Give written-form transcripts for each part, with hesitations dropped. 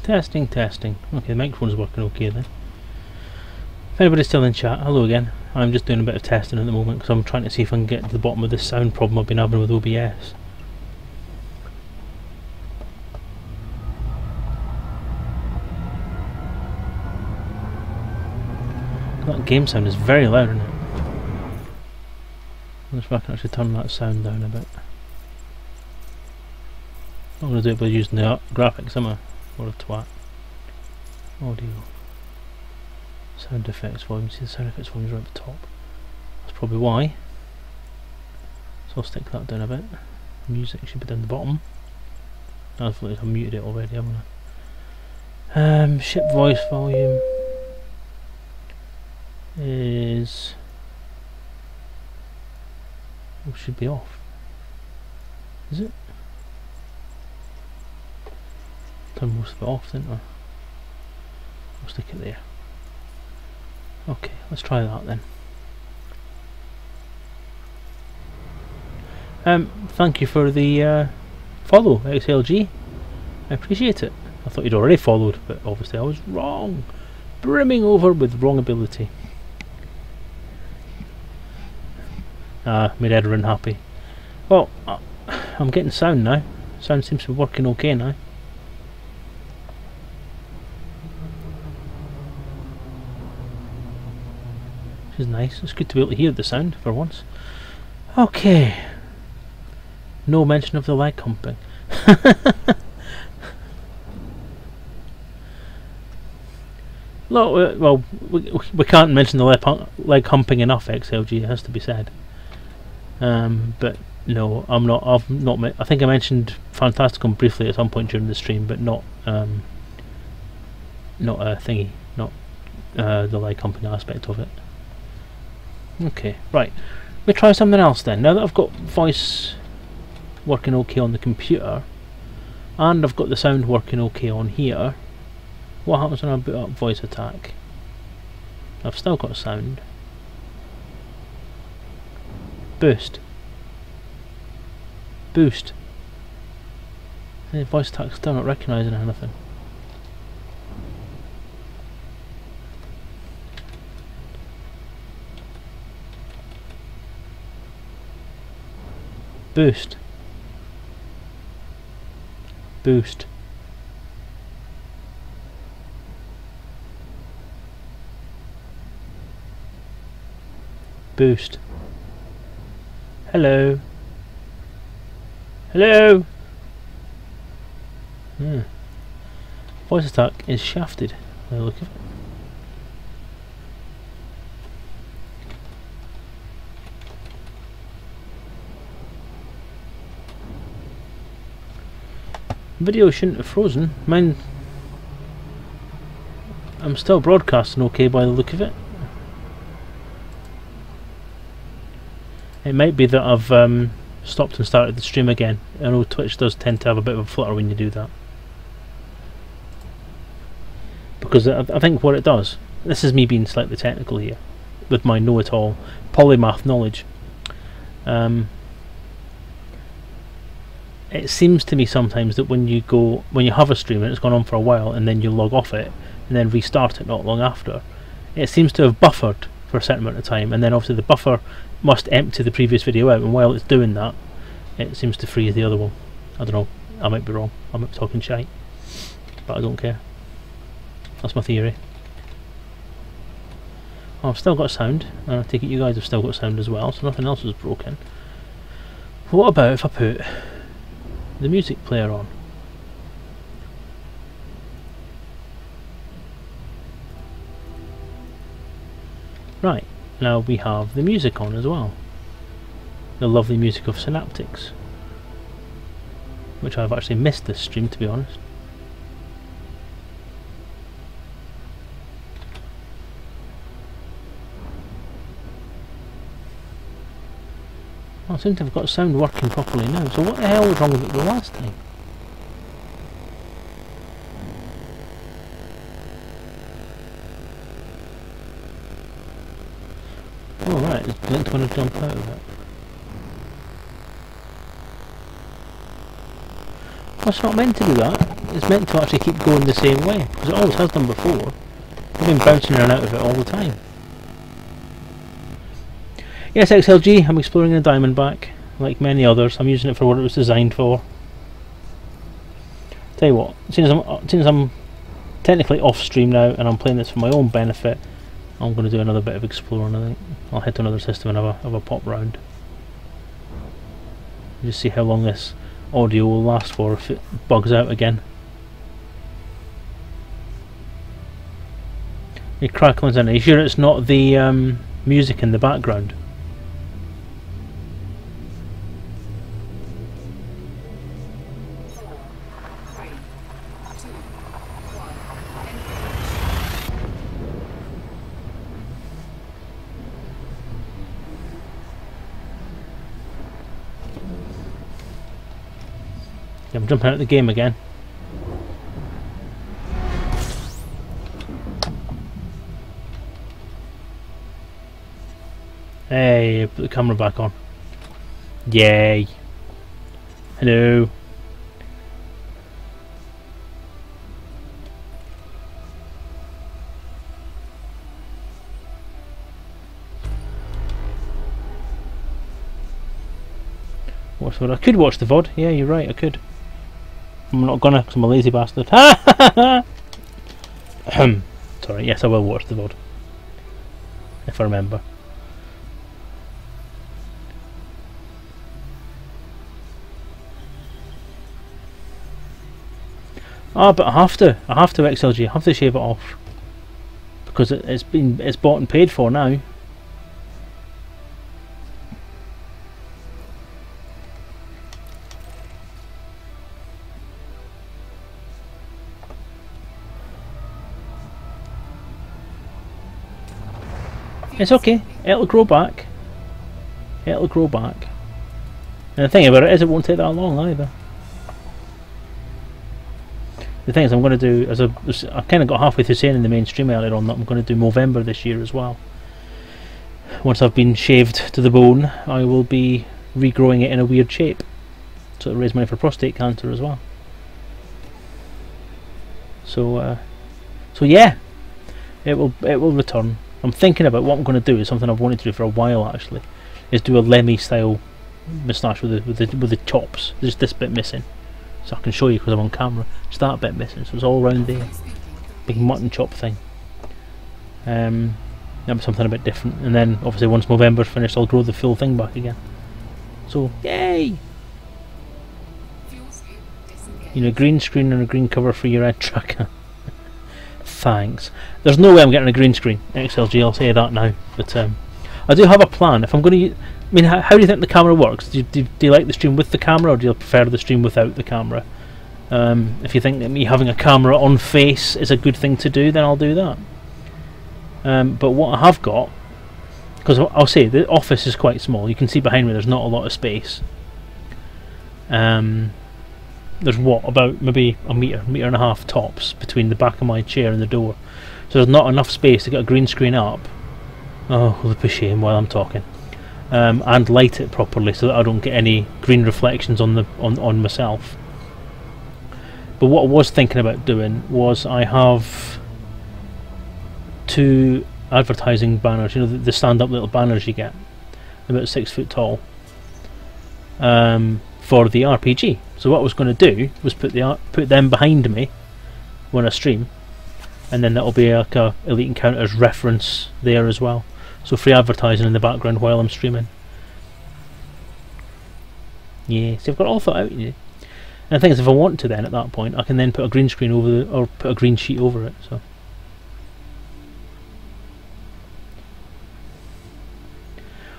Testing, testing. Okay, the microphone's working okay then. If anybody's still in chat, hello again. I'm just doing a bit of testing at the moment because I'm trying to see if I can get to the bottom of this sound problem I've been having with OBS. That game sound is very loud, isn't it? I wonder if I can actually turn that sound down a bit. I'm going to do it by using the graphics, am I? What a twat. Audio. Sound effects volume. See the sound effects volume is right at the top. That's probably why. So I'll stick that down a bit. Music should be down the bottom. I feel like I've muted it already, haven't I? Ship voice volume is... oh, should be off. Is it? Turn most of it off, didn't I? I'll stick it there. Okay, let's try that then. Thank you for the follow, XLG. I appreciate it. I thought you'd already followed, but obviously I was wrong. Brimming over with wrong ability. Made everyone happy. Well, I'm getting sound now. Sound seems to be working okay now. Which is nice. It's good to be able to hear the sound for once. Okay. No mention of the leg humping. Well, we can't mention the leg humping enough, XLG, it has to be said. But no, I'm not. I think I mentioned Fantasticum briefly at some point during the stream, but not a thingy, not the leg humping aspect of it. Okay, right. Let me try something else then. Now that I've got voice working okay on the computer, and I've got the sound working okay on here, what happens when I boot up voice attack? I've still got sound. Boost. Boost. The voice attack's still not recognising anything. Boost. Boost. Boost. Hello. Hello. Voice attack is shafted by the look of it. Video shouldn't have frozen. Mine. I'm still broadcasting okay by the look of it. It might be that I've stopped and started the stream again. I know Twitch does tend to have a bit of a flutter when you do that. Because I think what it does, this is me being slightly technical here, with my know-it-all polymath knowledge. It seems to me sometimes that when you have a stream and it's gone on for a while and then you log off it and then restart it not long after, it seems to have buffered for a certain amount of time, and then obviously the buffer must empty the previous video out, and while it's doing that it seems to freeze the other one. I don't know, I might be wrong, I might be talking shite, but I don't care. That's my theory. Oh, I've still got sound, and I take it you guys have still got sound as well, so nothing else is broken. What about if I put the music player on? Right, now we have the music on as well. The lovely music of Synaptics, which I've actually missed this stream, to be honest. I seem to have got sound working properly now, so what the hell was wrong with it the last time? Oh right, it's blinked when I jump out of it. Well, it's not meant to do that. It's meant to actually keep going the same way, because it always has done before. I've been bouncing in and out of it all the time. Yes, XLG, I'm exploring a Diamondback, like many others. I'm using it for what it was designed for. Tell you what, since I'm technically off stream now and I'm playing this for my own benefit, I'm going to do another bit of exploring. I think I'll head to another system and have a pop round. Just see how long this audio will last for if it bugs out again. It crackles in. Are you sure it's not the music in the background? I'm jumping out of the game again. Hey, put the camera back on. Yay. Hello. Watch the VOD. I could watch the VOD. Yeah, you're right, I could. I'm not gonna, because I'm a lazy bastard. Sorry, yes, I will watch the VOD. If I remember. Ah, but I have to XLG, I have to shave it off. Because it's bought and paid for now. It's okay, it'll grow back. It'll grow back. And the thing about it is it won't take that long either. The thing is I'm going to do, I kind of got halfway through saying in the main stream earlier on that I'm going to do Movember this year as well. Once I've been shaved to the bone, I will be regrowing it in a weird shape. So it'll raise money for prostate cancer as well. So yeah, it will return. I'm thinking about what I'm going to do. Is something I've wanted to do for a while actually. Is do a Lemmy style moustache with the chops. There's this bit missing, so I can show you because I'm on camera. Just that bit missing, so it's all round there. Big mutton chop thing. That'll be something a bit different. And then obviously once Movember's finished, I'll grow the full thing back again. So yay! You know, green screen and a green cover for your ad tracker. Thanks. There's no way I'm getting a green screen, XLG, I'll say that now. But I do have a plan. If I'm going to, I mean, how do you think the camera works? Do you like the stream with the camera, or do you prefer the stream without the camera? If you think that me having a camera on face is a good thing to do, then I'll do that. But what I have got, because I'll say the office is quite small. You can see behind me there's not a lot of space. There's about maybe a metre and a half tops between the back of my chair and the door, so there's not enough space to get a green screen up. Oh, look a shame while I'm talking, and light it properly so that I don't get any green reflections on myself. But what I was thinking about doing was I have 2 advertising banners. You know, the stand-up little banners you get, about 6 foot tall. For the RPG. So what I was going to do was put them behind me when I stream, and then that'll be like a Elite Encounters reference there as well. So free advertising in the background while I'm streaming. Yeah, so I've got it all thought out. Yeah. And the thing is, if I want to, then at that point I can then put a green screen over or put a green sheet over it. So.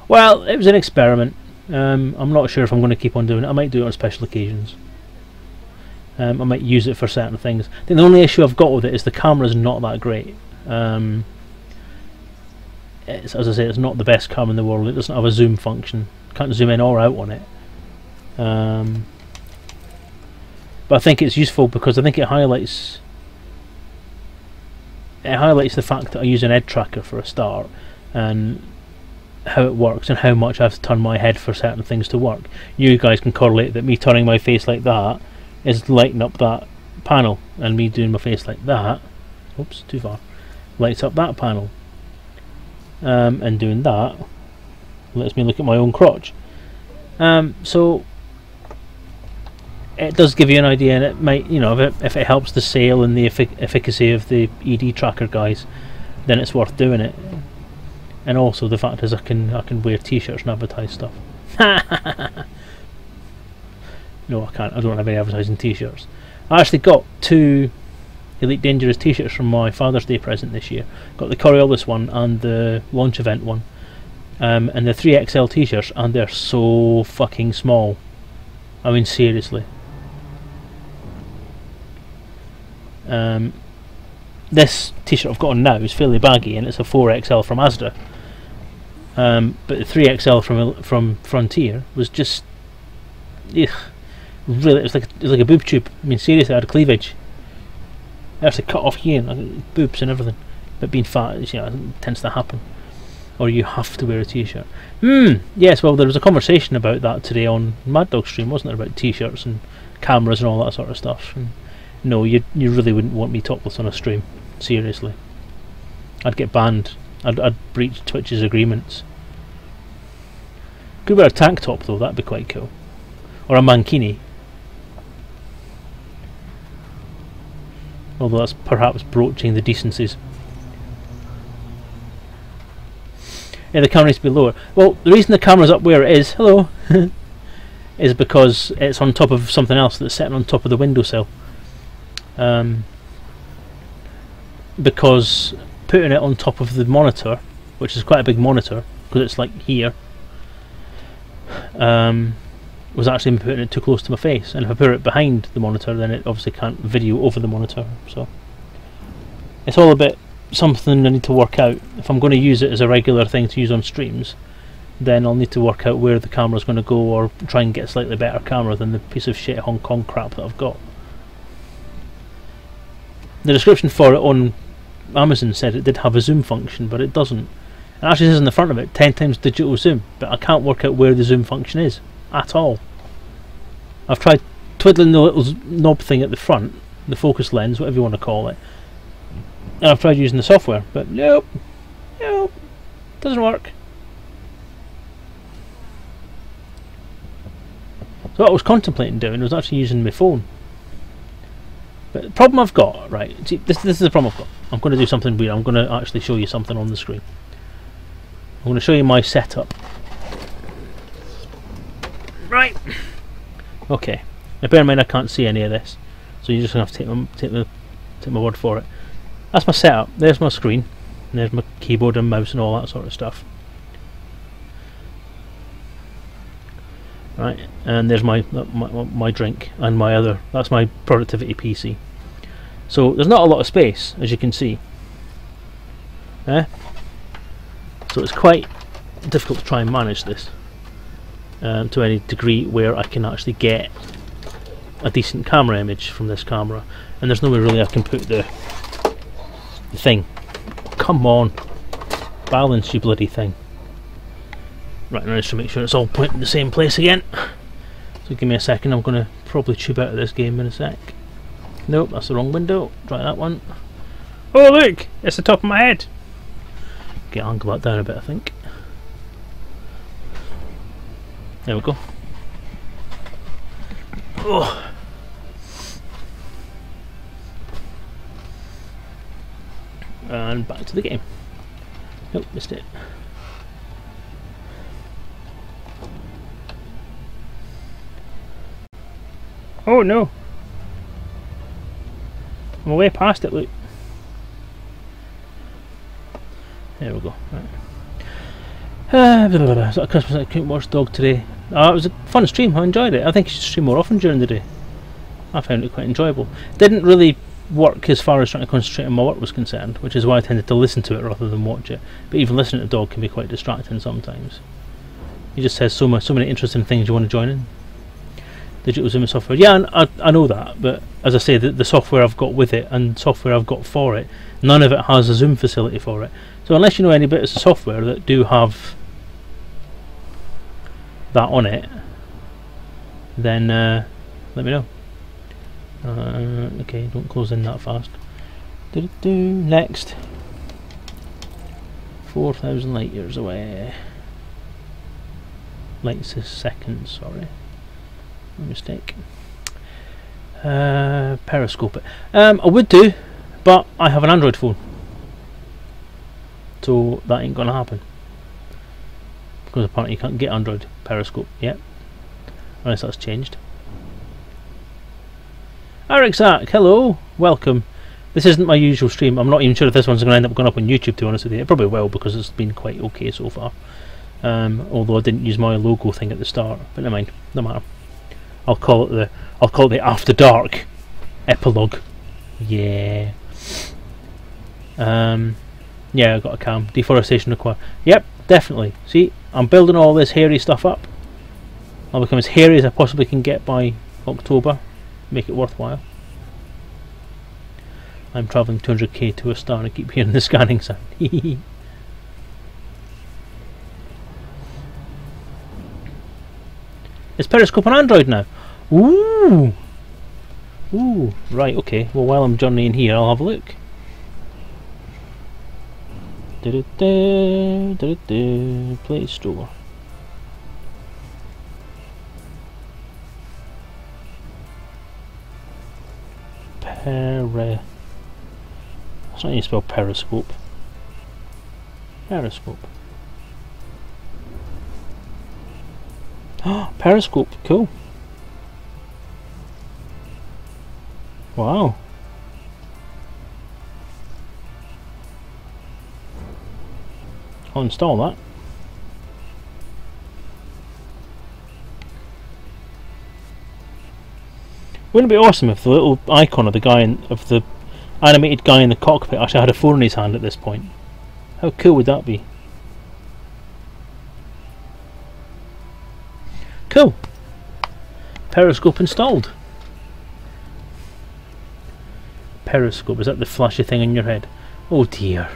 Well, it was an experiment. I'm not sure if I'm going to keep on doing it. I might do it on special occasions. I might use it for certain things. I think the only issue I've got with it is the camera's not that great. As I say, it's not the best camera in the world. It doesn't have a zoom function. Can't zoom in or out on it. But I think it's useful because I think it highlights the fact that I use an head tracker for a start, and how it works and how much I have to turn my head for certain things to work. You guys can correlate that me turning my face like that is lighting up that panel, and me doing my face like that, oops, too far, lights up that panel, and doing that lets me look at my own crotch. So it does give you an idea, and it might, you know, if it helps the sale and the efficacy of the ED tracker guys, then it's worth doing it. And also the fact is I can wear t-shirts and advertise stuff. No, I can't. I don't have any advertising t-shirts. I actually got 2 Elite Dangerous t-shirts from my Father's Day present this year. Got the Coriolis one and the launch event one, and the 3XL t-shirts, and they're so fucking small. I mean, seriously. This t-shirt I've got on now is fairly baggy, and it's a 4XL from Asda. But the 3XL from Frontier was just, ugh, really, it was like a boob tube. I mean, seriously, I had a cleavage. I have to cut off here, and boobs and everything. But being fat, you know, it tends to happen. Or you have to wear a t-shirt. Yes, well, there was a conversation about that today on Mad Dog stream, wasn't there, about t-shirts and cameras and all that sort of stuff. And no, you really wouldn't want me topless on a stream. Seriously, I'd get banned. I'd breach Twitch's agreements. Could wear a tank top though, that'd be quite cool. Or a mankini. Although that's perhaps broaching the decencies. Yeah, the camera needs to be lower. Well, the reason the camera's up where it is, hello, is because it's on top of something else that's sitting on top of the windowsill. Because putting it on top of the monitor, which is quite a big monitor, because it's like here, was actually putting it too close to my face, and if I put it behind the monitor, then it obviously can't video over the monitor. So it's all a bit something I need to work out. If I'm going to use it as a regular thing to use on streams, then I'll need to work out where the camera's going to go, or try and get a slightly better camera than the piece of shit Hong Kong crap that I've got. The description for it on Amazon said it did have a zoom function, but it doesn't. It actually says on the front of it 10 times digital zoom, but I can't work out where the zoom function is at all. I've tried twiddling the little knob thing at the front, the focus lens, whatever you want to call it, and I've tried using the software, but nope, doesn't work. So what I was contemplating doing was actually using my phone. But the problem I've got, right, see, this is the problem I've got. I'm going to do something weird. I'm going to actually show you something on the screen. I'm going to show you my setup. Right. Okay. Now bear in mind I can't see any of this, so you're just going to have to take my word for it. That's my setup. There's my screen. And there's my keyboard and mouse and all that sort of stuff. Right, and there's my drink and my other. That's my productivity PC. So there's not a lot of space, as you can see. So it's quite difficult to try and manage this to any degree where I can actually get a decent camera image from this camera. And there's no way really I can put the thing. Come on, balance, you bloody thing. Right, now just to make sure it's all pointing in the same place again. So give me a second, I'm going to probably tube out of this game in a sec. Nope, that's the wrong window. Try that one. Oh look, it's the top of my head. Okay, I'll angle that down a bit, I think. There we go. Oh. And back to the game. Nope, missed it. Oh no! I'm way past it, look. There we go. Right. So Christmas I couldn't watch Dog today. It was a fun stream, I enjoyed it. I think you should stream more often during the day. I found it quite enjoyable. Didn't really work as far as trying to concentrate on my work was concerned, which is why I tended to listen to it rather than watch it. But even listening to Dog can be quite distracting sometimes. He just says so many interesting things you want to join in. Digital zoom software, yeah, I know that, but as I say, the software I've got with it and software I've got for it, none of it has a zoom facility for it. So unless you know any bits of software that do have that on it, then let me know. Okay, don't close in that fast. Next. 4,000 light years away. Lights a second, sorry. My mistake. Periscope it. I would do, but I have an Android phone. So that ain't gonna happen. Because apparently you can't get Android Periscope yet. Unless that's changed. Arixac, hello, welcome. This isn't my usual stream. I'm not even sure if this one's going to end up going up on YouTube, to be honest with you. It probably will, because it's been quite okay so far. Although I didn't use my logo thing at the start, but never mind, no matter. I'll call it the After Dark epilogue. Yeah. Yeah, I got a cam. Deforestation required. Yep, definitely. See, I'm building all this hairy stuff up. I'll become as hairy as I possibly can get by October. Make it worthwhile. I'm travelling 200k to a star and I keep hearing the scanning sound. Is Periscope on Android now? Ooh! Ooh, right, okay. Well, while I'm journeying here, I'll have a look. Play Store. That's not how you spell Periscope. Periscope. Oh, Periscope, cool. Wow. I'll install that. Wouldn't it be awesome if the little icon of the guy of the animated guy in the cockpit actually had a phone in his hand at this point? How cool would that be? Cool. Periscope installed. Periscope, is that the flashy thing in your head? Oh dear.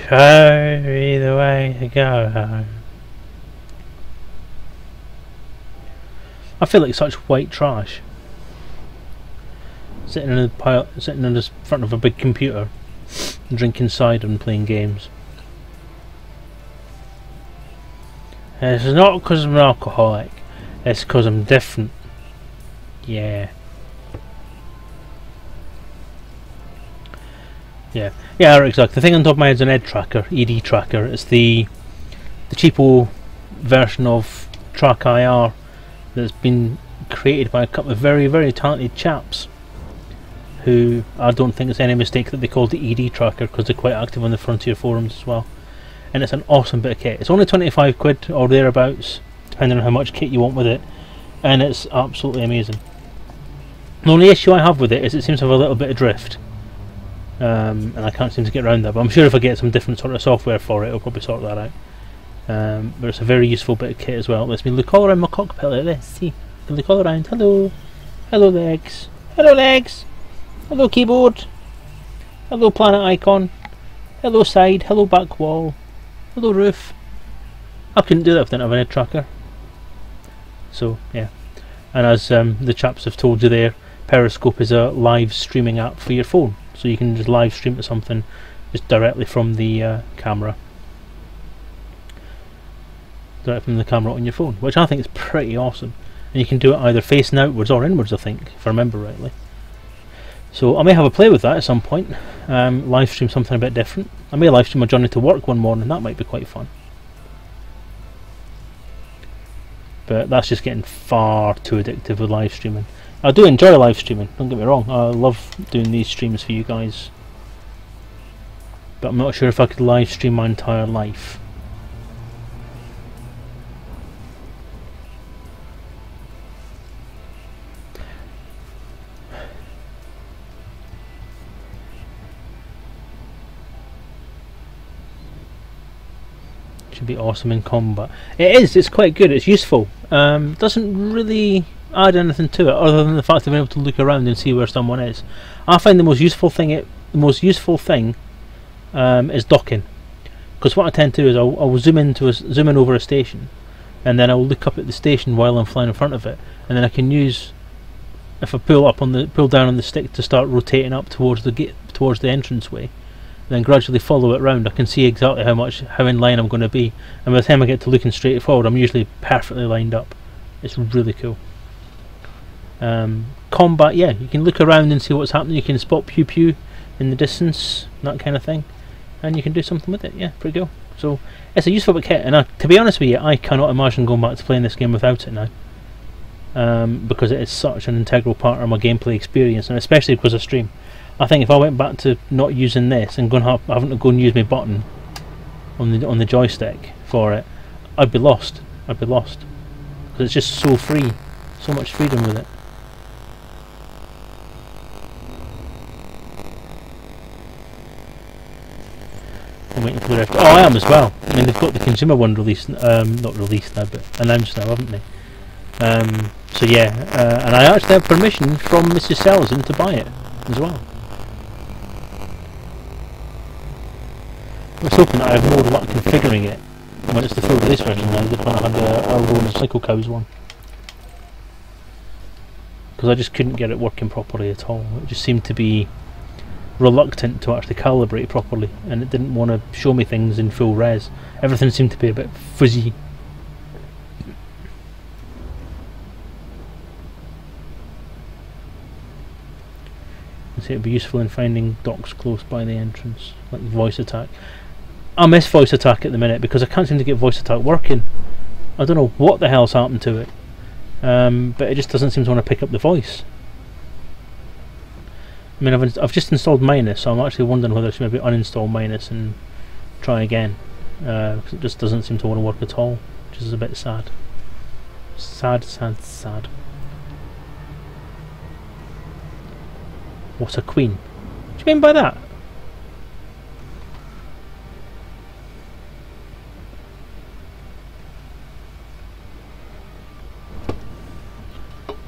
Show me the way to go. I feel like such white trash. Sitting in the front of a big computer, drinking cider and playing games. And it's not because I'm an alcoholic. It's because I'm different. Yeah. Yeah, exactly. The thing on top of my head is an ED tracker. It's the cheapo version of Track IR that's been created by a couple of very, very talented chaps who I don't think it's any mistake that they called it ED tracker because they're quite active on the Frontier forums as well. And it's an awesome bit of kit. It's only 25 quid or thereabouts, depending on how much kit you want with it, and it's absolutely amazing. The only issue I have with it is it seems to have a little bit of drift. And I can't seem to get around that, but I'm sure if I get some different sort of software for it, it'll probably sort that out. But it's a very useful bit of kit as well. It lets me look all around my cockpit like this. See, I can look all around. Hello, hello legs, hello legs, hello keyboard, hello planet icon, hello side, hello back wall, hello roof. I couldn't do that if I didn't have an ED tracker. So yeah, and as the chaps have told you there, Periscope is a live streaming app for your phone. So you can just live stream to something just directly from the camera. Direct from the camera on your phone, which I think is pretty awesome. And you can do it either facing outwards or inwards, I think, if I remember rightly. So I may have a play with that at some point. Live stream something a bit different. I may live stream my journey to work one morning, that might be quite fun. But that's just getting far too addictive with live streaming. I do enjoy live streaming, don't get me wrong, I love doing these streams for you guys. But I'm not sure if I could live stream my entire life. Should be awesome in combat. It is, it's quite good, it's useful. Doesn't really add anything to it other than the fact of being able to look around and see where someone is. I find the most useful thing is docking, because what I tend to do is I'll zoom in over a station, and then I'll look up at the station while I'm flying in front of it, and then I can use, if I pull down on the stick to start rotating up towards the entranceway, then gradually follow it round. I can see exactly how in line I'm going to be, and by the time I get to looking straight forward, I'm usually perfectly lined up. It's really cool. Combat, yeah, you can look around and see what's happening. You can spot pew pew in the distance, that kind of thing, and you can do something with it. Yeah, pretty cool. So it's a useful bit kit, and to be honest with you, I cannot imagine going back to playing this game without it now, because it is such an integral part of my gameplay experience, and especially because of stream. I think if I went back to not using this and having to go and use my button on the joystick for it, I'd be lost. Because it's just so free, so much freedom with it. I'm waiting for the rest. Oh, I am as well. I mean, they've got the consumer one released, not released now, but announced now, haven't they? So yeah, and I actually have permission from Mrs. Selezen to buy it as well. I was hoping that I have more luck configuring it when it's the full release version now than when I had our own Cycle Cows one. Because I just couldn't get it working properly at all. It just seemed to be reluctant to actually calibrate properly, and it didn't want to show me things in full res. Everything seemed to be a bit fuzzy. It would be useful in finding docks close by the entrance, like voice attack. I miss voice attack at the minute because I can't seem to get voice attack working. I don't know what the hell's happened to it, but it just doesn't seem to want to pick up the voice. I mean, I've just installed Minus, so I'm actually wondering whether I should maybe uninstall Minus and try again, because it just doesn't seem to want to work at all, which is a bit sad. Sad. What's a queen? What do you mean by that?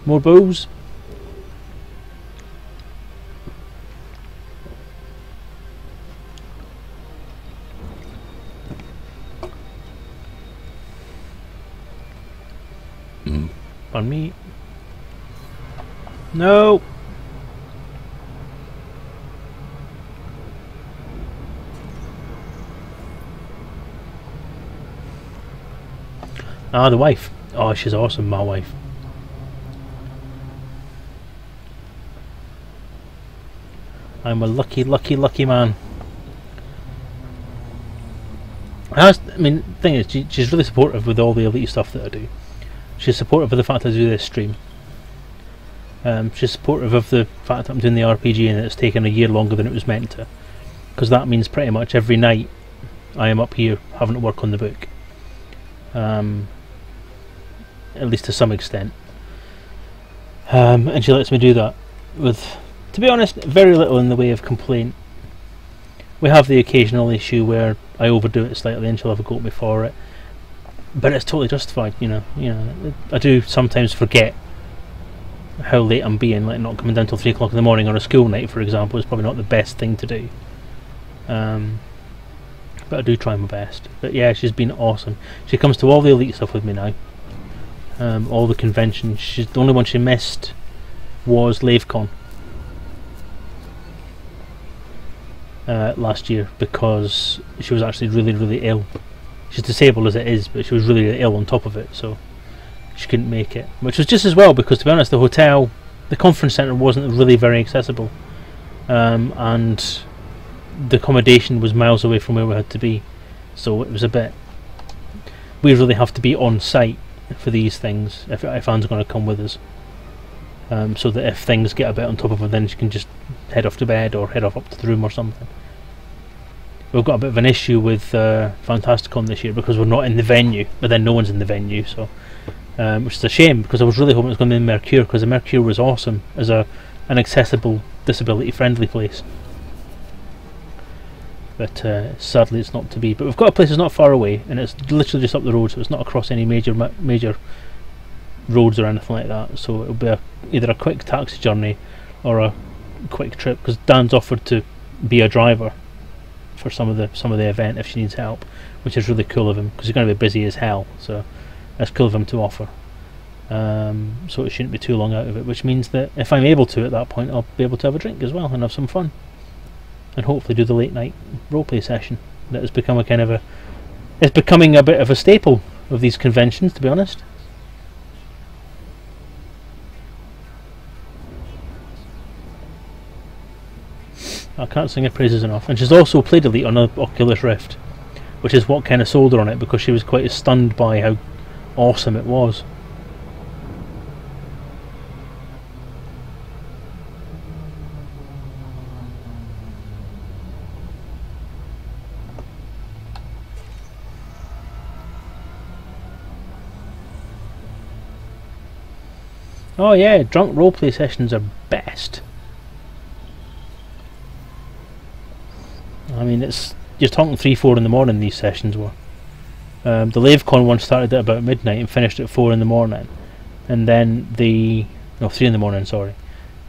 More bows? On me. No. Ah, the wife. Oh, she's awesome, my wife. I'm a lucky man. I mean, the thing is, she's really supportive with all the elite stuff that I do. She's supportive of the fact I do this stream. She's supportive of the fact that I'm doing the RPG and it's taken a year longer than it was meant to. Because that means pretty much every night I am up here having to work on the book. At least to some extent. And she lets me do that with, to be honest, very little in the way of complaint. We have the occasional issue where I overdo it slightly and she'll have a go at me for it. But it's totally justified, you know. I do sometimes forget how late I'm being, like not coming down till 3 o'clock in the morning on a school night, for example, is probably not the best thing to do. But I do try my best. But yeah, she's been awesome. She comes to all the elite stuff with me now. All the conventions. The only one she missed was LaveCon last year, because she was actually really ill. She's disabled as it is, but she was really ill on top of it, so she couldn't make it. Which was just as well, because to be honest, the conference centre wasn't really very accessible, and the accommodation was miles away from where we had to be, so it was a bit. We really have to be on site for these things if Anne's going to come with us, so that if things get a bit on top of her, then she can just head off to bed or head off up to the room or something. We've got a bit of an issue with Fantasticon this year because we're not in the venue, but then no one's in the venue, so which is a shame, because I was really hoping it was going to be in Mercure, because the Mercure was awesome as an accessible, disability-friendly place. But sadly, it's not to be. But we've got a place that's not far away, and it's literally just up the road, so it's not across any major roads or anything like that, so it'll be either a quick taxi journey or a quick trip, because Dan's offered to be a driver for some of the event if she needs help, which is really cool of him, because he's going to be busy as hell, so that's cool of him to offer. So it shouldn't be too long out of it, which means that if I'm able to at that point, I'll be able to have a drink as well and have some fun, and hopefully do the late night roleplay session that has become it's becoming a bit of a staple of these conventions, to be honest. I can't sing her praises enough. And she's also played Elite on an Oculus Rift, which is what kind of sold her on it, because she was quite stunned by how awesome it was. Oh yeah, drunk roleplay sessions are best. I mean, you're talking 3-4 in the morning. These sessions were. The LaveCon one started at about midnight and finished at 4 in the morning, and then 3 in the morning. Sorry,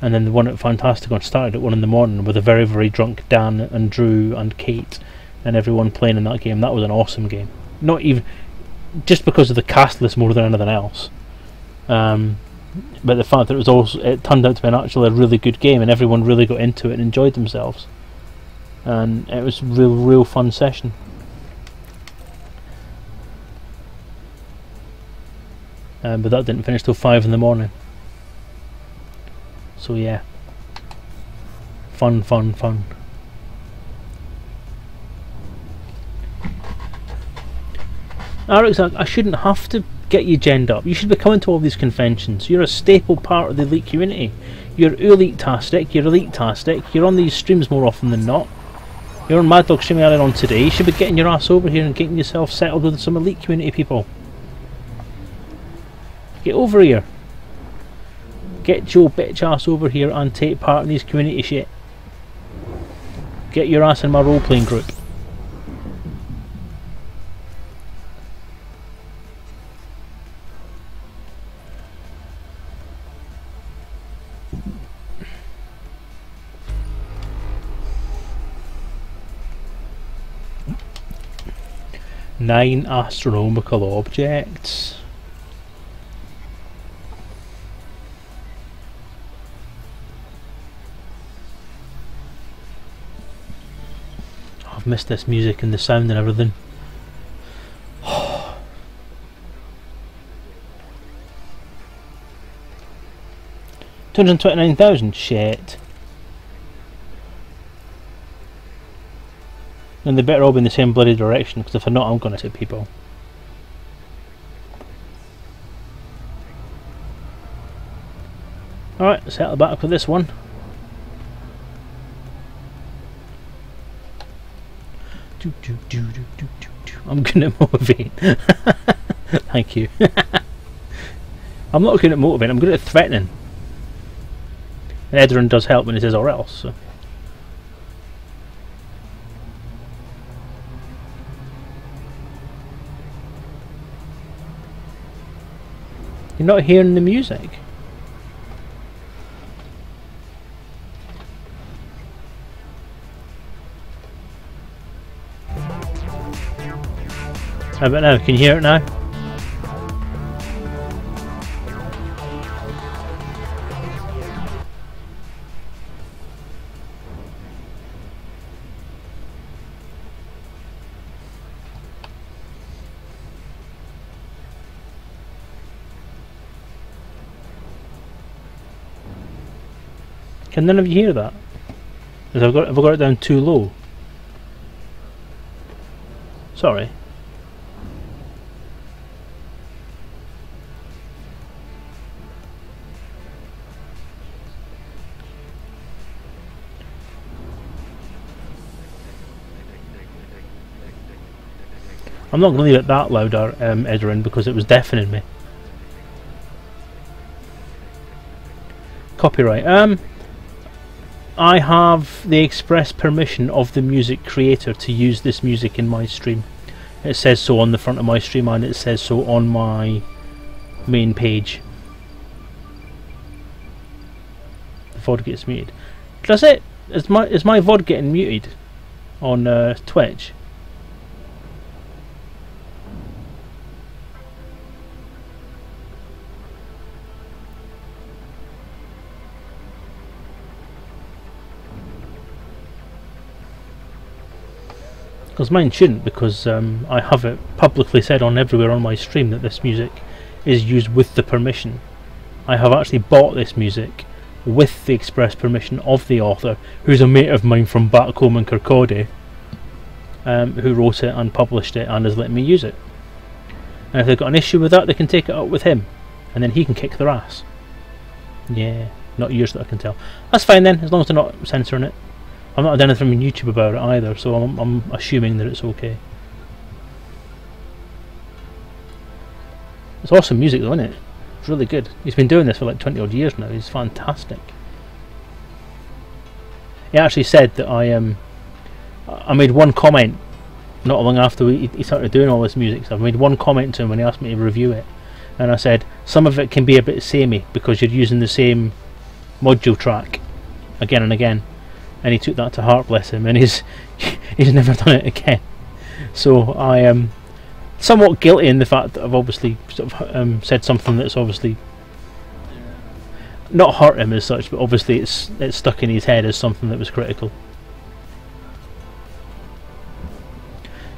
and then the one at Fantasticon started at 1 in the morning with a very, very drunk Dan and Drew and Kate and everyone playing in that game. That was an awesome game. Not even just because of the cast list more than anything else. But the fact that it turned out to be actually a really good game, and everyone really got into it and enjoyed themselves, and it was a real fun session. But that didn't finish till 5 in the morning. So yeah, fun. Alex, I shouldn't have to get you genned up. You should be coming to all these conventions. You're a staple part of the Elite community. You're elite-tastic, you're elite-tastic, you're on these streams more often than not. You're on Mad Dog streaming earlier on today. You should be getting your ass over here and getting yourself settled with some Elite community people. Get over here. Get your bitch ass over here and take part in these community shit. Get your ass in my role-playing group. Nine astronomical objects. I've missed this music and the sound and everything. 229,000. Shit. And they better all be in the same bloody direction, because if they're not, I'm gonna hit people. Alright, settle back with this one. I'm gonna motivate. Thank you. I'm not good at motivating, I'm good at threatening. And Edrin does help when it says or else, so. You're not hearing the music. How about now? Can you hear it now? Can none of you hear that? Have I got it down too low? Sorry. I'm not going to leave it that loud, Edrin, because it was deafening me. Copyright. I have the express permission of the music creator to use this music in my stream. It says so on the front of my stream, and it says so on my main page. VOD gets muted. Does it? Is my VOD getting muted on Twitch? Because mine shouldn't, because I have it publicly said on everywhere on my stream that this music is used with the permission. I have actually bought this music with the express permission of the author, who's a mate of mine from back home in Kirkcaldy, who wrote it and published it and has let me use it. And if they've got an issue with that, they can take it up with him, and then he can kick their ass. Yeah, not yours that I can tell. That's fine then, as long as they're not censoring it. I've not done anything on YouTube about it either, so I'm assuming that it's okay. It's awesome music though, isn't it? It's really good. He's been doing this for like 20 odd years now. He's fantastic. He actually said that I made one comment not long after he started doing all this music stuff. I made one comment to him when he asked me to review it, and I said some of it can be a bit samey because you're using the same module track again and again. And he took that to heart, bless him, and he's never done it again. So I am somewhat guilty in the fact that I've obviously sort of said something that's obviously not hurt him as such, but obviously it's stuck in his head as something that was critical.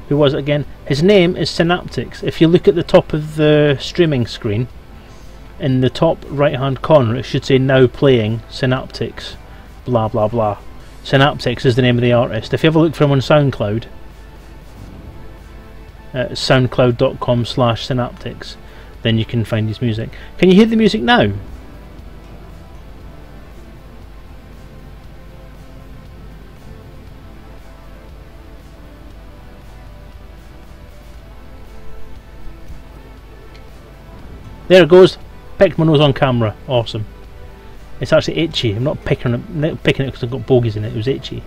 Who was it again? His name is Synaptics. If you look at the top of the streaming screen, in the top right hand corner it should say now playing Synaptics blah blah blah. Synaptics is the name of the artist. If you have a look for him on SoundCloud, soundcloud.com/synaptics, then you can find his music. Can you hear the music now? There it goes. Picked my nose on camera. Awesome. It's actually itchy. I'm not picking it because I've got bogies in it. It was itchy.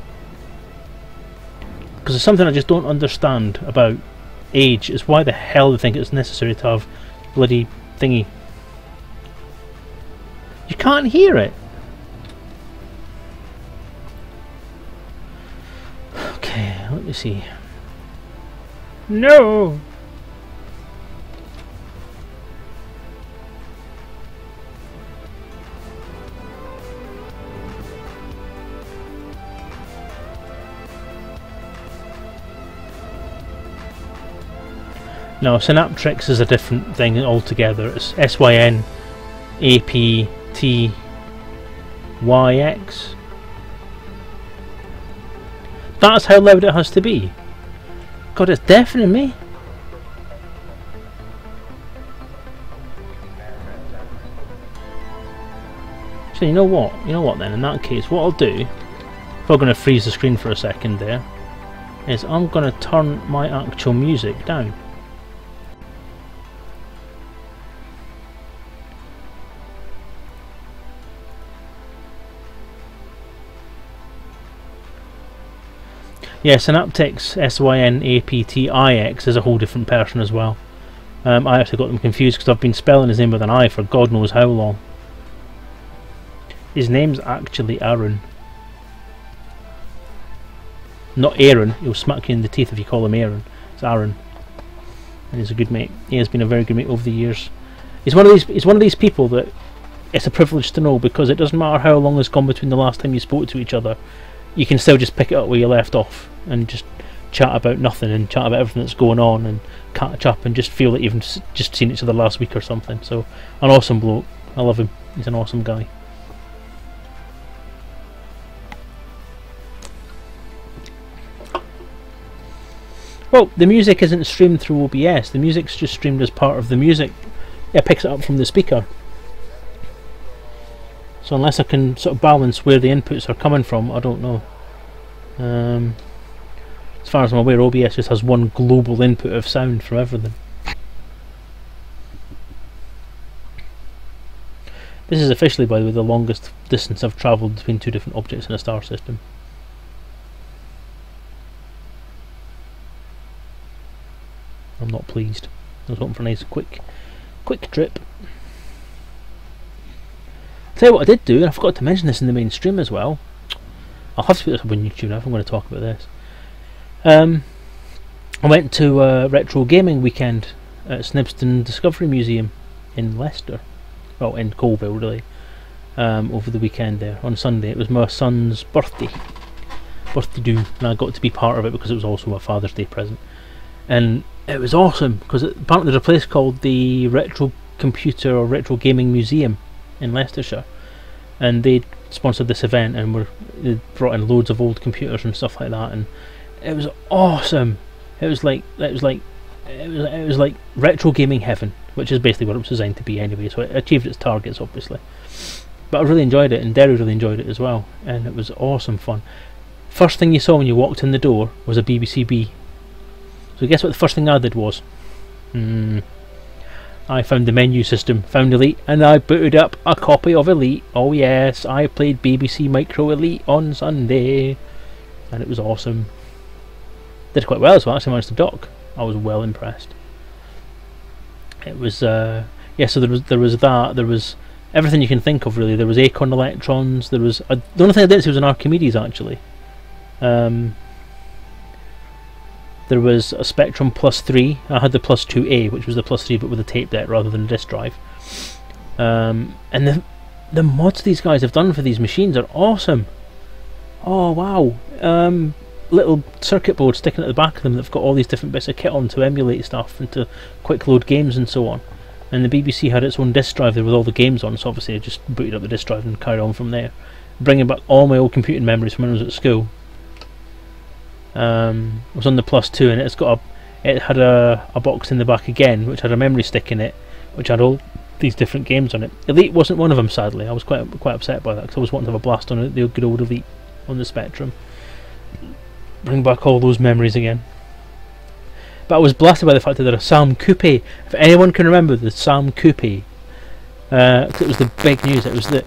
Because there's something I just don't understand about age. Is why the hell they think it's necessary to have bloody thingy. You can't hear it. Okay, let me see. No. No, Synaptics is a different thing altogether. It's SYNAPTYX. That's how loud it has to be. God, it's deafening me. So you know what? You know what then? In that case, what I'll do, if I'm going to freeze the screen for a second there, is I'm going to turn my actual music down. Yeah, Synaptics, SYNAPTIX, is a whole different person as well. I actually got them confused because I've been spelling his name with an I for God knows how long. His name's actually Aaron. Not Aaron, he'll smack you in the teeth if you call him Aaron. It's Aaron. And he's a good mate. He has been a very good mate over the years. He's one of these people that it's a privilege to know, because it doesn't matter how long has gone between the last time you spoke to each other. You can still just pick it up where you left off and just chat about nothing and chat about everything that's going on and catch up and just feel that you've just seen each other last week or something. So, an awesome bloke. I love him. He's an awesome guy. Well, the music isn't streamed through OBS. The music's just streamed as part of the music. It picks it up from the speaker. So unless I can sort of balance where the inputs are coming from, I don't know. As far as I'm aware, OBS just has one global input of sound from everything. This is officially, by the way, the longest distance I've travelled between two different objects in a star system. I'm not pleased. I was hoping for a nice quick trip. Tell you what I did do, and I forgot to mention this in the main stream as well. I'll have to put this up on YouTube now if I'm going to talk about this. I went to a retro gaming weekend at Snibston Discovery Museum in Leicester. Well, in Colville really. Over the weekend there, on Sunday. It was my son's birthday do, and I got to be part of it because it was also a Father's Day present. And it was awesome, because apparently there's a place called the Retro Computer or Retro Gaming Museum in Leicestershire, and they sponsored this event, and they brought in loads of old computers and stuff like that, and it was awesome. It was like retro gaming heaven, which is basically what it was designed to be anyway, so it achieved its targets obviously. But I really enjoyed it, and Derry really enjoyed it as well, and it was awesome fun. First thing you saw when you walked in the door was a BBC. So guess what the first thing I did was? I found the menu system, found Elite, and I booted up a copy of Elite. Oh yes, I played BBC Micro Elite on Sunday, and it was awesome. Did quite well as well, actually managed to dock. I was well impressed. It was, yeah, so there was that, there was everything you can think of really. There was Acorn Electrons, there was, the only thing I didn't see was an Archimedes actually. There was a Spectrum Plus 3. I had the Plus 2A, which was the Plus 3 but with a tape deck rather than a disk drive. And the mods these guys have done for these machines are awesome. Oh wow. Little circuit boards sticking at the back of them that've got all these different bits of kit on to emulate stuff and to quick load games and so on. And the BBC had its own disk drive there with all the games on, so obviously I just booted up the disk drive and carried on from there, bringing back all my old computing memories from when I was at school. I was on the Plus 2, and it had a box in the back again which had a memory stick in it which had all these different games on it. Elite wasn't one of them, sadly. I was quite upset by that because I was wanting to have a blast on the good old Elite on the Spectrum. Bring back all those memories again. But I was blasted by the fact that there was a Sam Coupe. If anyone can remember the Sam Coupe, it was the big news. It was the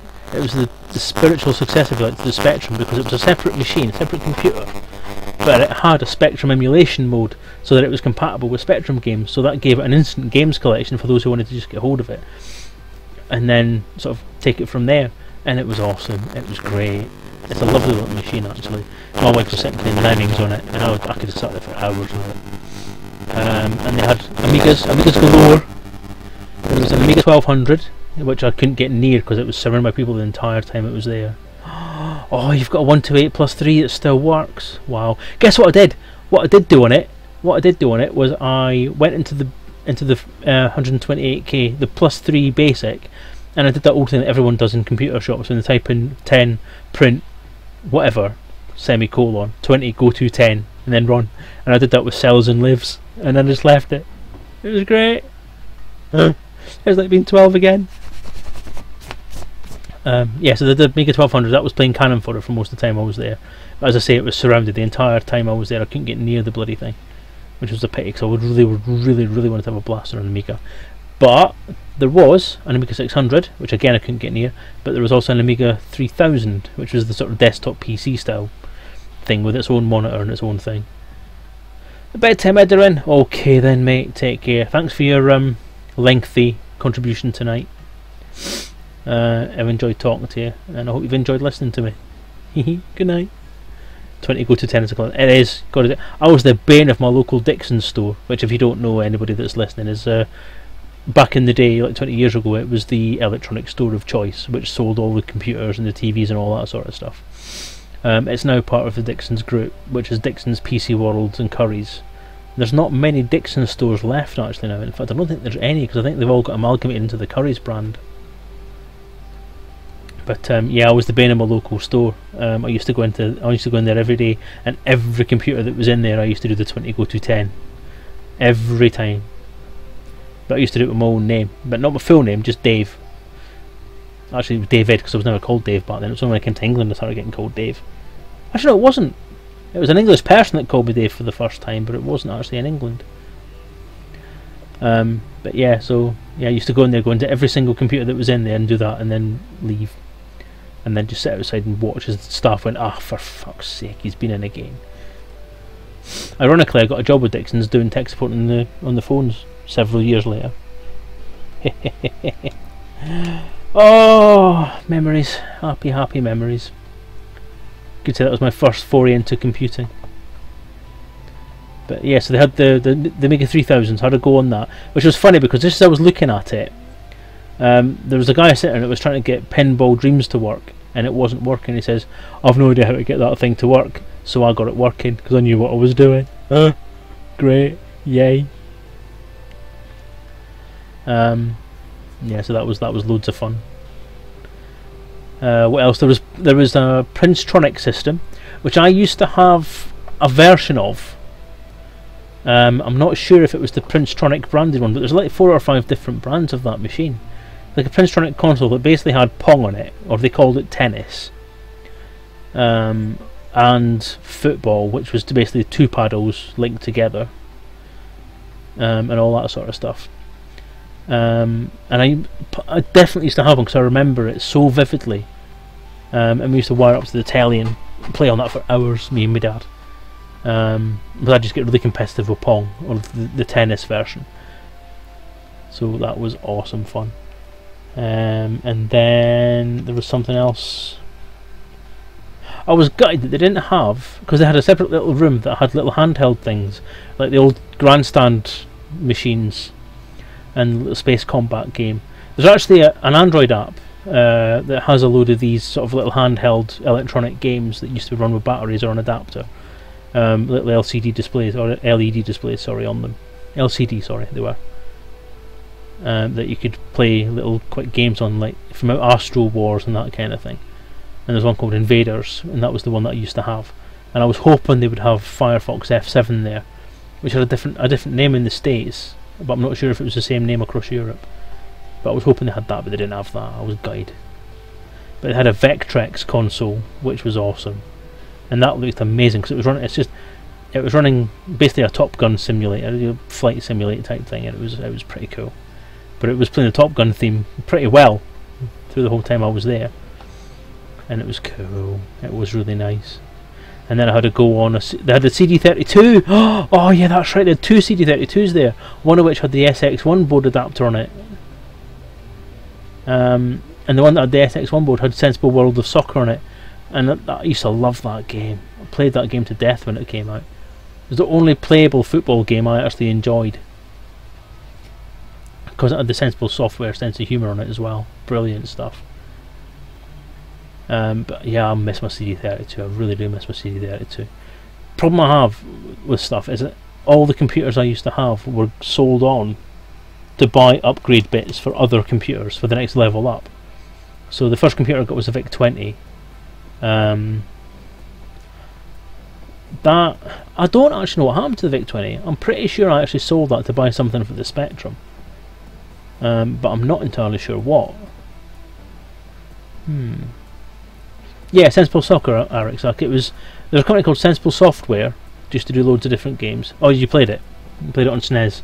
spiritual successor, if you like, to the Spectrum, because it was a separate machine, a separate computer, but it had a Spectrum emulation mode so that it was compatible with Spectrum games. So that gave it an instant games collection for those who wanted to just get hold of it, and then sort of take it from there. And it was awesome. It was great. It's a lovely little machine actually. My wife was sitting playing Lemmings on it, and I could have sat there for hours with it. And they had Amigas galore. There was an Amiga 1200, which I couldn't get near because it was surrounded by people the entire time it was there. Oh, you've got a 128 plus 3 that still works. Wow. Guess what I did? What I did do on it was I went into the 128K, the plus 3 basic, and I did that old thing that everyone does in computer shops when they type in 10 print whatever semicolon 20 go to 10 and then run, and I did that with Selezen Lives, and then just left it. It was great. It was like being 12 again. Yeah, so the Amiga 1200, that was playing Cannon Fodder for most of the time I was there. But as I say, it was surrounded the entire time I was there. I couldn't get near the bloody thing, which was a pity because I would really wanted to have a blaster on an Amiga. But there was an Amiga 600, which again I couldn't get near, but there was also an Amiga 3000, which was the sort of desktop PC style thing with its own monitor and its own thing. The bedtime Edarin. Okay then mate, take care. Thanks for your lengthy contribution tonight. I've enjoyed talking to you, and I hope you've enjoyed listening to me. Good night. 20 go to 10 is a club. It is. I was the bane of my local Dixon's store, which, if you don't know, anybody that's listening, is back in the day, like 20 years ago, it was the electronic store of choice, which sold all the computers and the TVs and all that sort of stuff. It's now part of the Dixon's group, which is Dixon's, PC Worlds and Curry's. There's not many Dixon stores left actually now. In fact, I don't think there's any, because I think they've all got amalgamated into the Curry's brand. But yeah, I was the bane of my local store. I used to go in there every day, and every computer that was in there I used to do the 20 go to 10 every time. But I used to do it with my own name, but not my full name, just Dave. Actually, it was David, because I was never called Dave back then. It was only when I came to England I started getting called Dave. Actually, no, it wasn't. It was an English person that called me Dave for the first time, but it wasn't actually in England. But yeah, so yeah, I used to go in there, go into every single computer that was in there and do that, and then leave. And then just sit outside and watch as the staff went, ah, for fuck's sake, he's been in again. Ironically, I got a job with Dixon's doing tech support on the phones several years later. Oh, memories. Happy, happy memories. Could say that was my first foray into computing. But yeah, so they had the Amiga 3000s, had a go on that, which was funny because just as I was looking at it, there was a guy sitting that was trying to get Pinball Dreams to work, and it wasn't working. He says, I've no idea how to get that thing to work, so I got it working because I knew what I was doing. Great, yay. Yeah, so that was loads of fun. What else? There was a Princetronic system, which I used to have a version of. I'm not sure if it was the Princetronic branded one, but there's like 4 or 5 different brands of that machine. Like a Princetronic console that basically had Pong on it, or they called it tennis. And football, which was basically 2 paddles linked together. And all that sort of stuff. And I definitely used to have one because I remember it so vividly. And we used to wire up to the telly and play on that for hours, me and my dad. But I just get really competitive with Pong, or the tennis version. So that was awesome fun. And then there was something else. I was gutted that they didn't have, because they had a separate little room that had little handheld things, like the old grandstand machines and the little Space Combat game. There's actually an Android app that has a load of these sort of little handheld electronic games that used to run with batteries or an adapter. Little LCD displays, or LED displays, sorry, on them. LCD, sorry, they were. That you could play little quick games on, like from Astro Wars and that kind of thing. And there's one called Invaders, and that was the one that I used to have. And I was hoping they would have Firefox F7 there, which had a different name in the States, but I'm not sure if it was the same name across Europe. But I was hoping they had that, but they didn't have that. I was gutted. But it had a Vectrex console, which was awesome, and that looked amazing because it was running. It was running basically a Top Gun simulator, a flight simulator type thing, and it was pretty cool. But it was playing the Top Gun theme pretty well through the whole time I was there, and it was cool. It was really nice. And then I had to go on. They had the CD32. Oh yeah, that's right. They had 2 CD32s there. One of which had the SX1 board adapter on it. And the one that had the SX1 board had Sensible World of Soccer on it. And I used to love that game. I played that game to death when it came out. It was the only playable football game I actually enjoyed, because it had the Sensible Software sense of humour on it as well. Brilliant stuff. But yeah, I miss my CD32. I really do miss my CD32. Problem I have with stuff is that all the computers I used to have were sold on to buy upgrade bits for other computers for the next level up. So the first computer I got was a VIC-20. That I don't actually know what happened to the VIC-20. I'm pretty sure I actually sold that to buy something for the Spectrum. But I'm not entirely sure what. Yeah, Sensible Soccer, Eric. There was a company called Sensible Software, just to do loads of different games. Oh, you played it? You played it on SNES.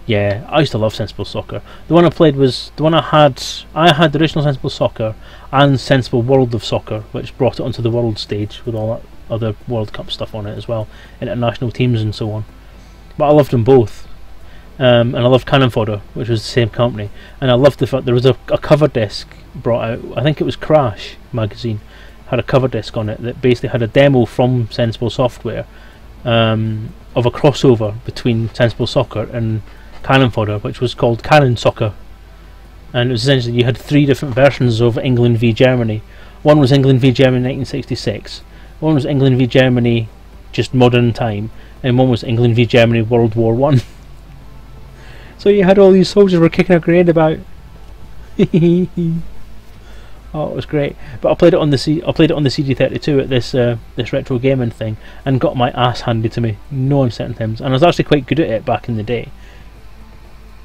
Yeah, I used to love Sensible Soccer. The one I played was the one I had the original Sensible Soccer and Sensible World of Soccer, which brought it onto the world stage with all that other World Cup stuff on it as well, international teams and so on. But I loved them both. And I loved Cannon Fodder, which was the same company. And I loved the fact there was a cover disc brought out. I think it was Crash magazine. Had a cover disc on it that basically had a demo from Sensible Software of a crossover between Sensible Soccer and Cannon Fodder, which was called Cannon Soccer. And it was essentially, you had 3 different versions of England v Germany. One was England v Germany 1966, one was England v Germany just modern time, and one was England v Germany World War One. So you had all these soldiers were kicking a grenade about. Oh, it was great. But I played it on the CD32 at this retro gaming thing, and got my ass handed to me no uncertain times. And I was actually quite good at it back in the day.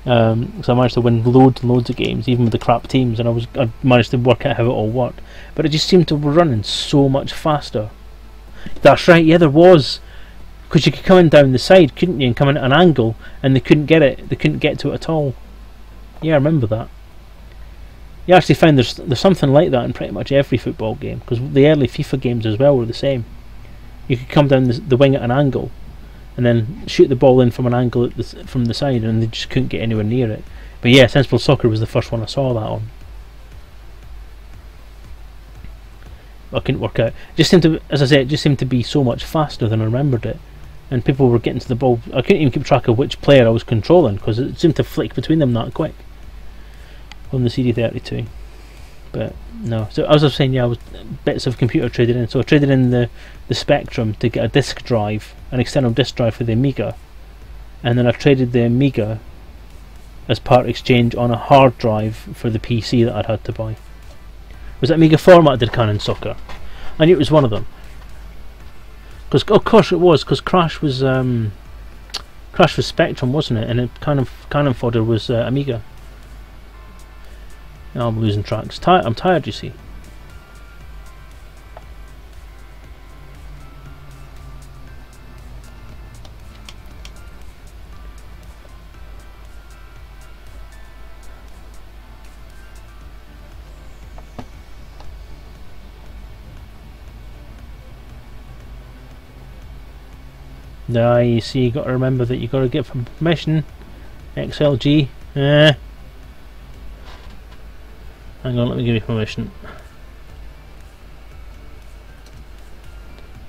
So I managed to win loads and loads of games, even with the crap teams, and I managed to work out how it all worked. But it just seemed to be running so much faster. That's right. Yeah, there was. Because you could come in down the side, couldn't you, and come in at an angle, and they couldn't get it. They couldn't get to it at all. Yeah, I remember that. You actually find there's something like that in pretty much every football game, because the early FIFA games as well were the same. You could come down the wing at an angle, and then shoot the ball in from an angle from the side, and they just couldn't get anywhere near it. But yeah, Sensible Soccer was the first one I saw that on. I couldn't work out. It just seemed to, as I said, it just seemed to be so much faster than I remembered it. And people were getting to the ball. I couldn't even keep track of which player I was controlling because it seemed to flick between them that quick on the CD32. But no. So as I was saying, yeah, I was bits of computer traded in. So I traded in the Spectrum to get a disk drive, an external disk drive for the Amiga, and then I traded the Amiga as part exchange on a hard drive for the PC that I'd had to buy. Was it Amiga formatted Cannon Soccer? I knew it was one of them. Because of course it was, because Crash was Spectrum, wasn't it? And it Cannon Fodder was Amiga. Now I'm losing tracks. I'm tired, you see. Now you see, you got to remember that you got to get permission. XLG. Hang on, let me give you permission.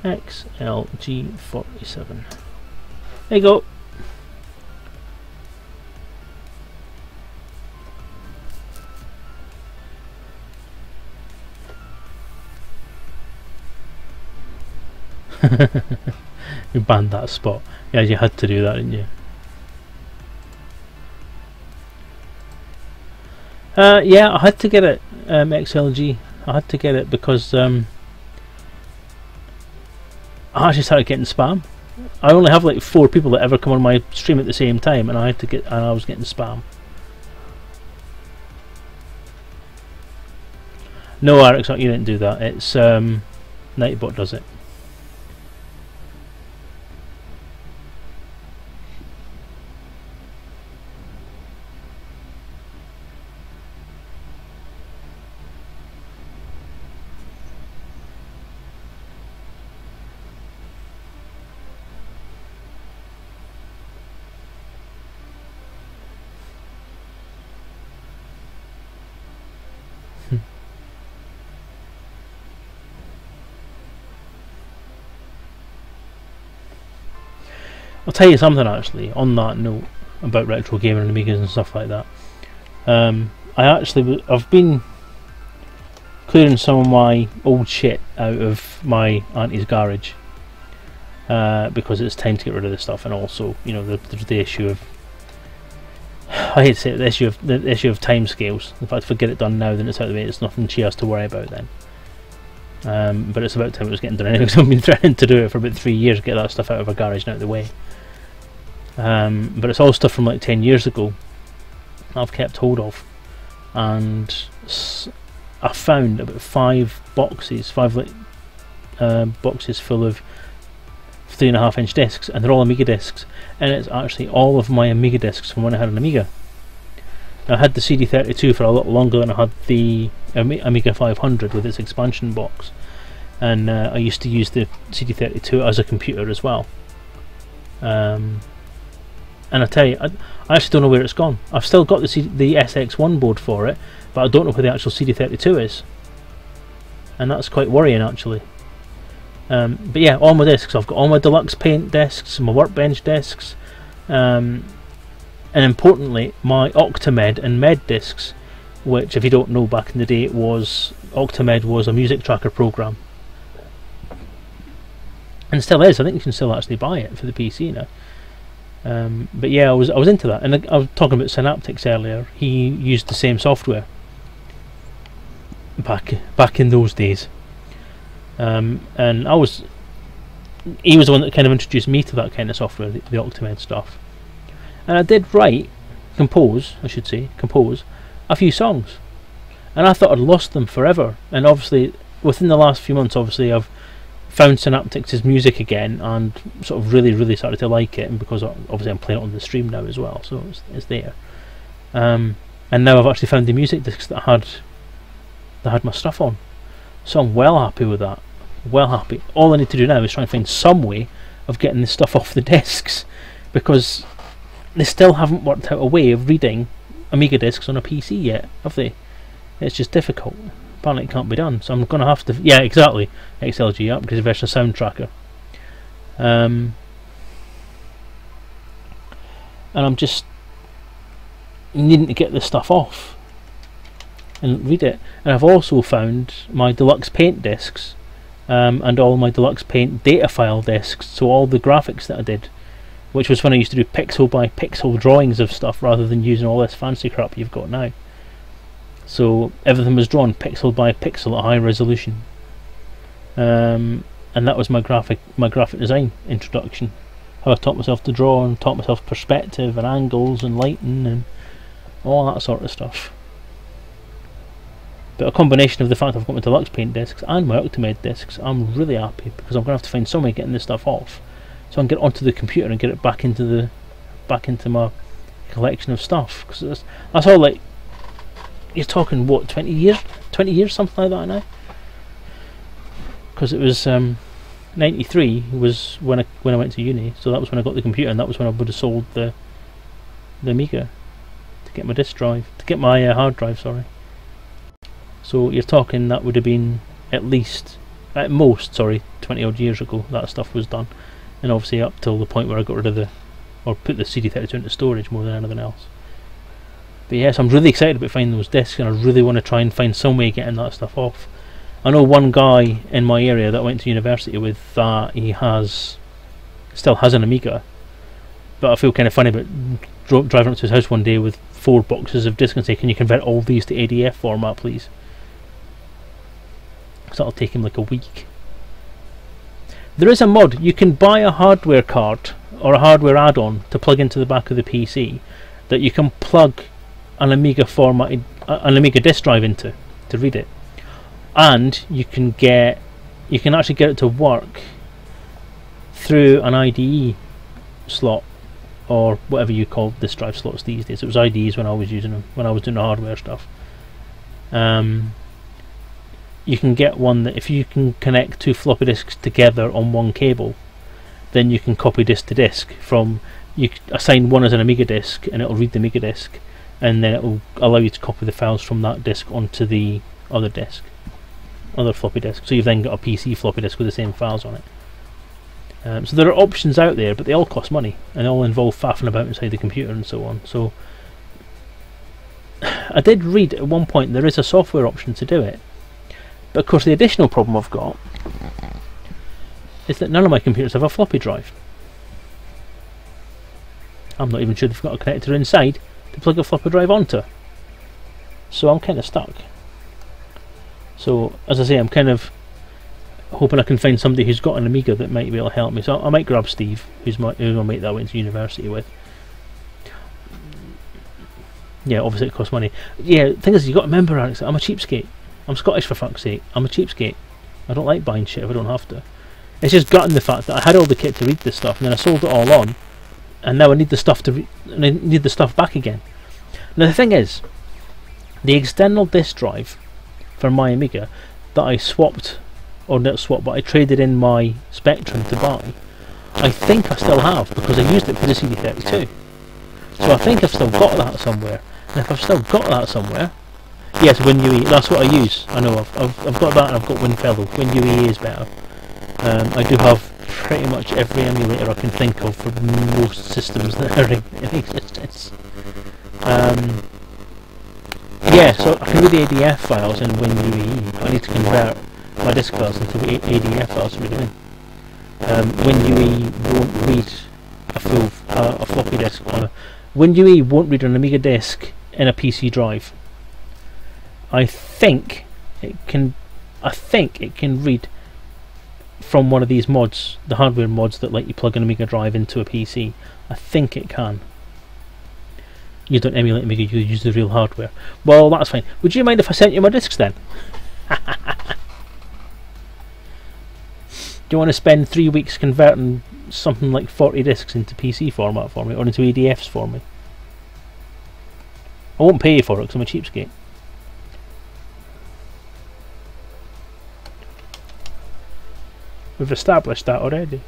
XLG47. There you go. You banned that spot. Yeah, you had to do that, didn't you? Yeah, I had to get it, XLG. I had to get it because I actually started getting spam. I only have like 4 people that ever come on my stream at the same time, and I was getting spam. No, Alex, you didn't do that. It's Nightbot does it. I'll tell you something actually on that note about retro gaming and Amigas and stuff like that. I've been clearing some of my old shit out of my auntie's garage because it's time to get rid of this stuff, and also, you know, the issue of, I hate to say it, the issue of time scales. In fact, if I get it done now, then it's out of the way. It's nothing she has to worry about then. But it's about time it was getting done anyway, because I've been threatening to do it for about 3 years, get that stuff out of her garage and out of the way. But it's all stuff from like 10 years ago I've kept hold of, and I found about 5 boxes full of 3.5-inch discs, and they're all Amiga discs, and it's actually all of my Amiga discs from when I had an Amiga. Now, I had the CD32 for a lot longer than I had the Amiga 500 with its expansion box, and I used to use the CD32 as a computer as well. And I tell you, I actually don't know where it's gone. I've still got the SX1 board for it, but I don't know where the actual CD32 is, and that's quite worrying actually. But yeah, all my discs, I've got all my Deluxe Paint discs, my Workbench discs, and importantly my Octamed and Med discs, which, if you don't know, back in the day, Octamed was a music tracker program, and still is. I think you can still actually buy it for the PC now. But yeah, I was into that, and I was talking about Synaptics earlier. He used the same software back in those days, and he was the one that kind of introduced me to that kind of software, the Octamed stuff. And I did compose a few songs, and I thought I'd lost them forever. And obviously, within the last few months, obviously I've found Synaptics' music again, and sort of really started to like it, and because obviously I'm playing it on the stream now as well, so it's there. And now I've actually found the music discs that had my stuff on, so I'm well happy with that. Well happy. All I need to do now is try and find some way of getting this stuff off the discs, because they still haven't worked out a way of reading Amiga discs on a PC yet, have they? It's just difficult. apparently it can't be done, so I'm going to have to... Yeah, exactly. XLG upgrade version sound tracker. And I'm just needing to get this stuff off and read it. And I've also found my deluxe paint discs, and all my deluxe paint data file discs, so all the graphics that I did, which was when I used to do pixel by pixel drawings of stuff rather than using all this fancy crap you've got now. So everything was drawn pixel by pixel at high resolution, and that was my graphic design introduction. How I taught myself to draw and taught myself perspective and angles and lighting and all that sort of stuff. But a combination of the fact I've got my deluxe paint discs and my Octomade discs, I'm really happy, because I'm going to have to find some way of getting this stuff off, so I can get it onto the computer and get it back into my collection of stuff. Because that's all, like, you're talking what, 20 years, something like that now. Because it was 93 was when I went to uni, so that was when I got the computer, and that was when I would have sold the Amiga to get my disk drive, to get my hard drive, sorry. So you're talking that would have been at most 20 odd years ago that stuff was done, and obviously up till the point where I got rid of or put the CD32 into storage more than anything else. But yes, I'm really excited about finding those discs, and I really want to try and find some way of getting that stuff off. I know one guy in my area that I went to university with, that he still has an Amiga, but I feel kind of funny about driving up to his house one day with 4 boxes of discs and say, can you convert all these to ADF format please? So that'll take him like a week. There is a mod, you can buy a hardware card or a hardware add-on to plug into the back of the PC that you can plug an Amiga disk drive into to read it, and you can actually get it to work through an IDE slot, or whatever you call disk drive slots these days. It was IDEs when I was using them, when I was doing the hardware stuff. You can get one that if you can connect 2 floppy disks together on one cable, then you can copy disk to disk. You assign one as an Amiga disk and it'll read the Amiga disk, and then it'll allow you to copy the files from that disk onto the other floppy disk. So you've then got a PC floppy disk with the same files on it. So there are options out there, but they all cost money and they all involve faffing about inside the computer and so on. So I did read at one point there is a software option to do it. But of course the additional problem I've got is that none of my computers have a floppy drive. I'm not even sure they've got a connector inside to plug a floppy drive onto. So I'm kind of stuck. So as I say, I'm kind of hoping I can find somebody who's got an Amiga that might be able to help me. So I might grab Steve, who's my mate that I went to university with. Yeah, obviously it costs money. Yeah, the thing is, you've got to remember, Alex, I'm a cheapskate. I'm Scottish, for fuck's sake. I'm a cheapskate. I don't like buying shit if I don't have to. It's just gutting the fact that I had all the kit to read this stuff, and then I sold it all on, and now I need the stuff back again. Now the thing is, the external disk drive for my Amiga that I swapped, or not swapped, but I traded in my Spectrum to buy, I think I still have, because I used it for the CD32. So I think I've still got that somewhere. And if I've still got that somewhere, yes, WinUE, that's what I use. I know, I've got that, and I've got WinFellow. WinUE is better. I do have pretty much every emulator I can think of for most systems that are in existence. Yeah, so I can read the ADF files in WinUE. I need to convert my disk files into ADF files to read them in. WinUE won't read a floppy disk on a... WinUE won't read an Amiga disk in a PC drive. I think it can read from one of these mods, the hardware mods that let you plug an Amiga drive into a PC. I think it can. You don't emulate Amiga, you use the real hardware. Well, that's fine. Would you mind if I sent you my discs then? Do you want to spend 3 weeks converting something like 40 discs into PC format for me, or into ADFs for me? I won't pay you for it because I'm a cheapskate. We've established that already.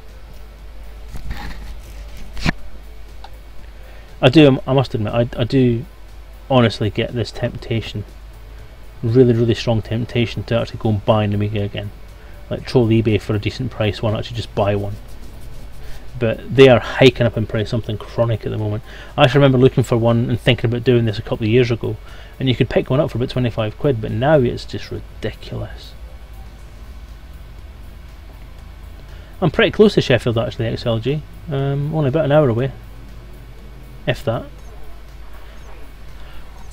I must admit, I do honestly get this temptation really strong temptation to actually go and buy an Amiga again. Like troll eBay for a decent price, why not actually just buy one? But they are hiking up in price, something chronic at the moment. I actually remember looking for one and thinking about doing this a couple of years ago, and you could pick one up for about 25 quid, but now it's just ridiculous. I'm pretty close to Sheffield actually, XLG. Only about an hour away, if that.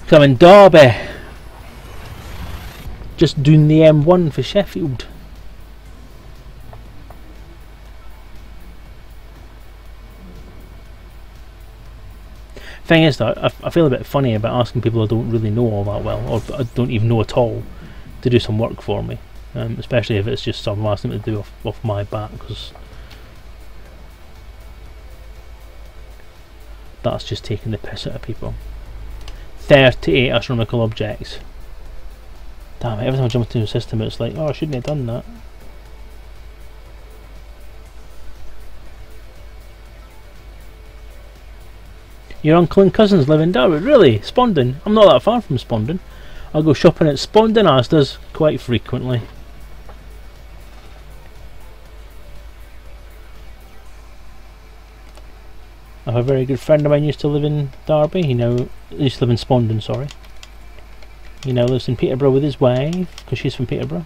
So I'm in Derby, just doing the M1 for Sheffield. Thing is though, I feel a bit funny about asking people I don't really know all that well, or I don't even know at all, to do some work for me, especially if it's just something I'm asking them to do off my back, because that's just taking the piss out of people. 38 astronomical objects. Damn it, every time I jump into a system it's like, oh, I shouldn't have done that. Your uncle and cousins live in Derby? Really? Spondon? I'm not that far from Spondon. I'll go shopping at Spondon Asda's quite frequently. I have a very good friend of mine used to live in Derby. He used to live in Spondon, sorry. He now lives in Peterborough with his wife, because she's from Peterborough.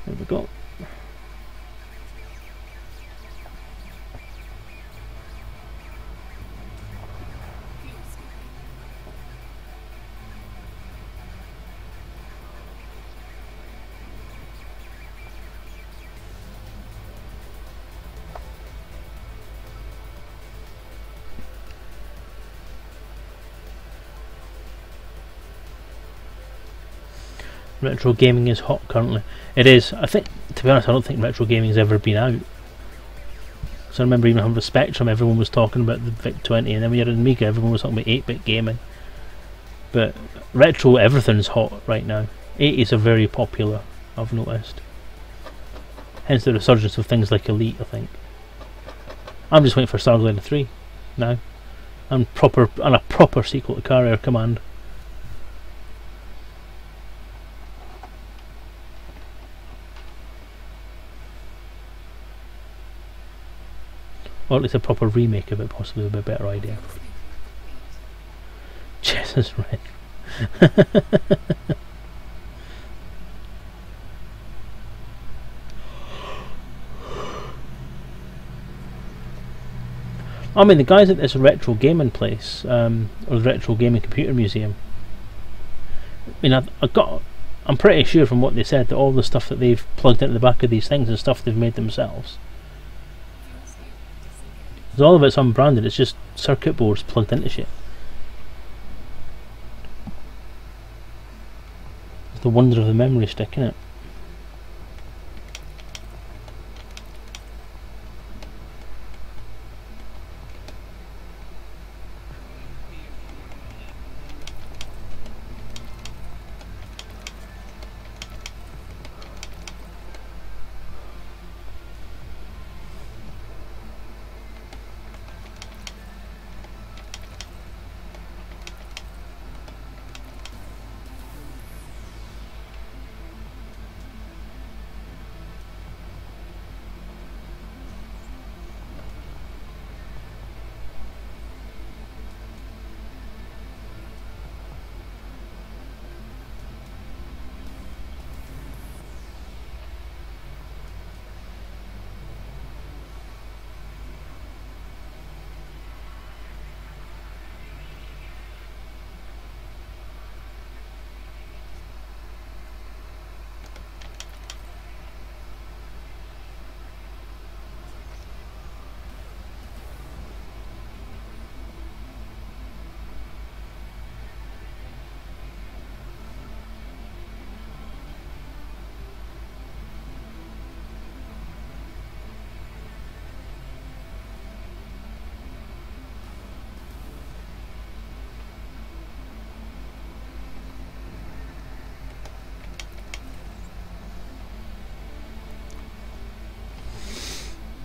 There we go. Retro gaming is hot currently. It is. I think, to be honest, I don't think retro gaming has ever been out. So I remember even having the Spectrum, everyone was talking about the VIC-20, and then when you had an Amiga, everyone was talking about 8-bit gaming. But retro everything's hot right now. 80s are very popular, I've noticed. Hence the resurgence of things like Elite, I think. I'm just waiting for Starglider 3 now. And a proper sequel to Carrier Command. Or at least a proper remake of it, possibly would be a better idea. Jesus, Red. I mean, the guys at this retro gaming place, or the retro gaming computer museum, I mean, I'm pretty sure from what they said that all the stuff that they've plugged into the back of these things is stuff they've made themselves. All of it's unbranded, it's just circuit boards plugged into shit. It's the wonder of the memory stick, innit?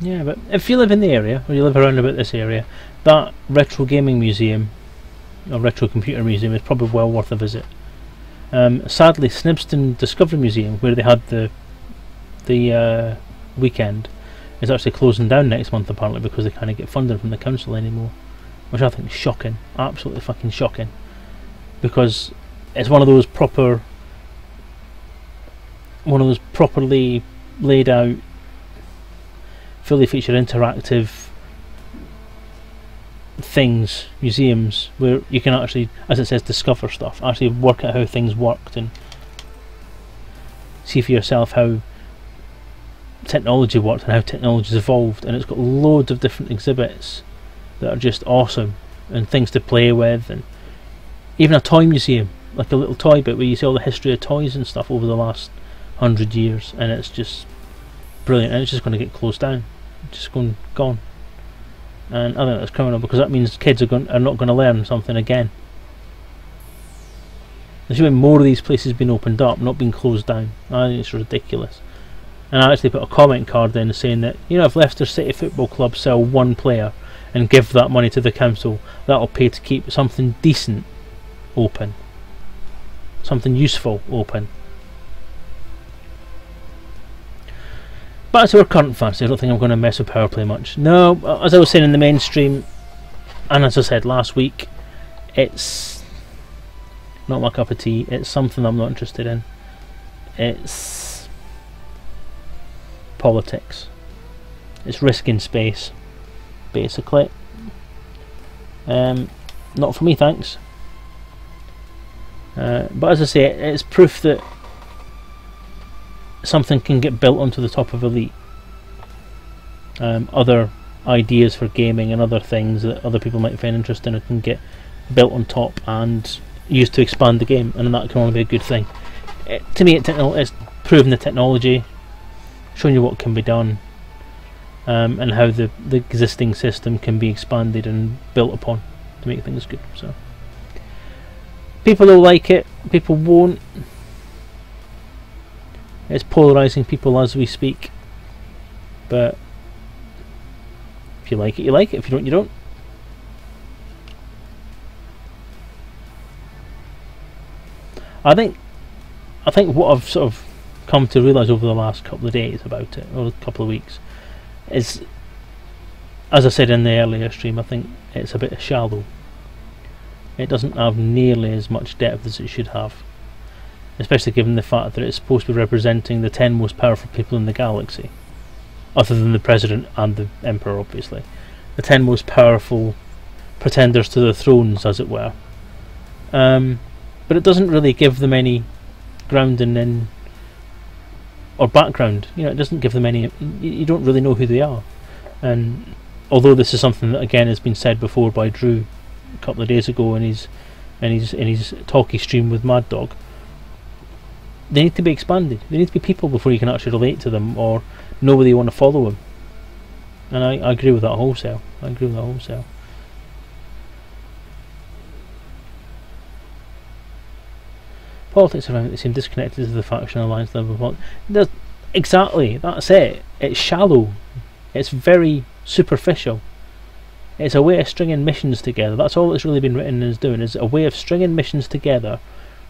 Yeah, but if you live in the area, or you live around about this area, that retro gaming museum or Retro Computer Museum is probably well worth a visit. Sadly, Snibston Discovery Museum, where they had the weekend, is actually closing down next month apparently because they can't get funding from the council anymore, which I think is shocking, absolutely fucking shocking, because it's one of those properly laid out, fully featured interactive things, museums, where you can actually, as it says, discover stuff, actually work out how things worked and see for yourself how technology worked and how technology's evolved. And it's got loads of different exhibits that are just awesome, and things to play with, and even a toy museum, like a little toy bit where you see all the history of toys and stuff over the last 100 years, and it's just brilliant. And it's just going to get closed down, just gone. And I think that's criminal, because that means kids are not going to learn something again. There should be more of these places being opened up, not being closed down. I think it's ridiculous. And I actually put a comment card in saying that, you know, if Leicester City Football Club sell one player and give that money to the council, that'll pay to keep something decent open, something useful open. Back to our current fantasy. I don't think I'm going to mess with power play much. No, as I was saying in the mainstream, and as I said last week, it's not my cup of tea. It's something I'm not interested in. It's politics. It's risk in space, basically. Not for me, thanks. But as I say, it's proof that something can get built onto the top of Elite. Other ideas for gaming and other things that other people might find interesting can get built on top and used to expand the game, and that can only be a good thing. To me, it's proving the technology, showing you what can be done, and how the existing system can be expanded and built upon to make things good. So people will like it, people won't. It's polarising people as we speak, but if you like it, you like it. If you don't, you don't. I think what I've sort of come to realise over the last couple of days about it, or a couple of weeks, is, as I said in the earlier stream, I think it's a bit shallow. It doesn't have nearly as much depth as it should have. Especially given the fact that it's supposed to be representing the 10 most powerful people in the galaxy, other than the President and the Emperor, obviously. The 10 most powerful pretenders to the thrones, as it were. But it doesn't really give them any grounding in, or background. You know, it doesn't give them any. You don't really know who they are. And although this is something that again has been said before by Drew a couple of days ago in his talkie stream with Mad Dog, they need to be expanded. They need to be people before you can actually relate to them or know whether you want to follow them. And I agree with that wholesale. Politics around it seem disconnected to the faction alliance level. Exactly, that's it. It's shallow. It's very superficial. It's a way of stringing missions together. That's all it's really been written as doing, is a way of stringing missions together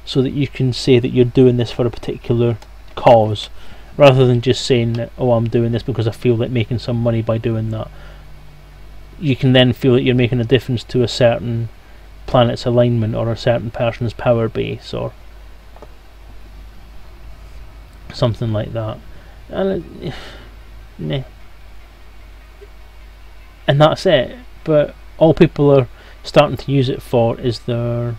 so that you can say that you're doing this for a particular cause, rather than just saying that, oh, I'm doing this because I feel like making some money by doing that. You can then feel that you're making a difference to a certain planet's alignment or a certain person's power base or something like that. And and that's it. But all people are starting to use it for is they're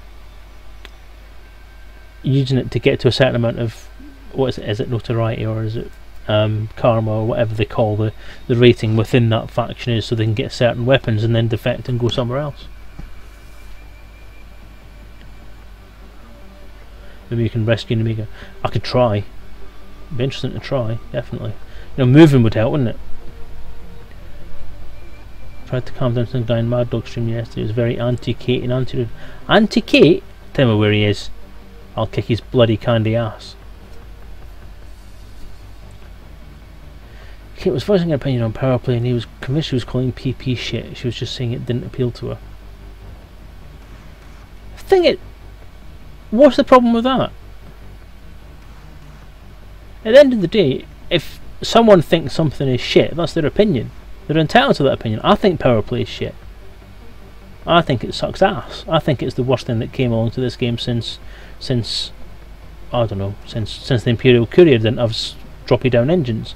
using it to get to a certain amount of, what is it? Is it notoriety, or is it karma, or whatever they call the rating within that faction is, so they can get certain weapons and then defect and go somewhere else. Maybe you can rescue an Amiga. I could try. It'd be interesting to try, definitely. You know, moving would help, wouldn't it? Tried to calm down some guy in Mad Dog stream yesterday. He was very anti-Kate and anti-Rude. Anti-Kate? Tell me where he is. I'll kick his bloody candy ass. Kate was voicing her opinion on power play, and he was convinced she was calling PP shit. She was just saying it didn't appeal to her. think it... What's the problem with that? At the end of the day, if someone thinks something is shit, that's their opinion. They're entitled to that opinion. I think power play is shit. I think it sucks ass. I think it's the worst thing that came along to this game since I don't know, since the Imperial Courier didn't have droppy down engines.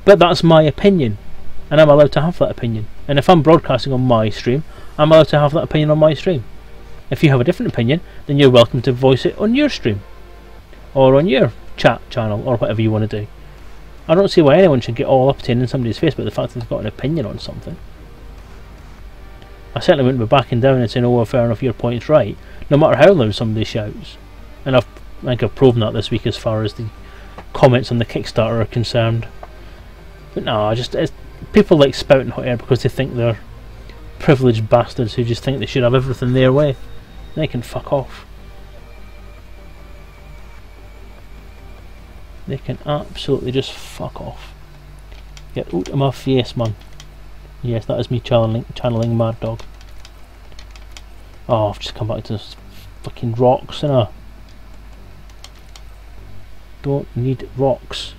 But that's my opinion, and I'm allowed to have that opinion. And if I'm broadcasting on my stream, I'm allowed to have that opinion on my stream. If you have a different opinion, then you're welcome to voice it on your stream, or on your chat channel, or whatever you want to do. I don't see why anyone should get all uppity in somebody's face about the fact that they've got an opinion on something. I certainly wouldn't be backing down and saying, oh well, fair enough, your point's right, no matter how loud somebody shouts. And I think I've proven that this week as far as the comments on the Kickstarter are concerned. But no, it's people like spouting hot air because they think they're privileged bastards who just think they should have everything their way. They can fuck off. They can absolutely just fuck off. Get out of my face, man. Yes, that is me channeling Mad Dog. Oh, I've just come back to this fucking rocks, and I don't need rocks.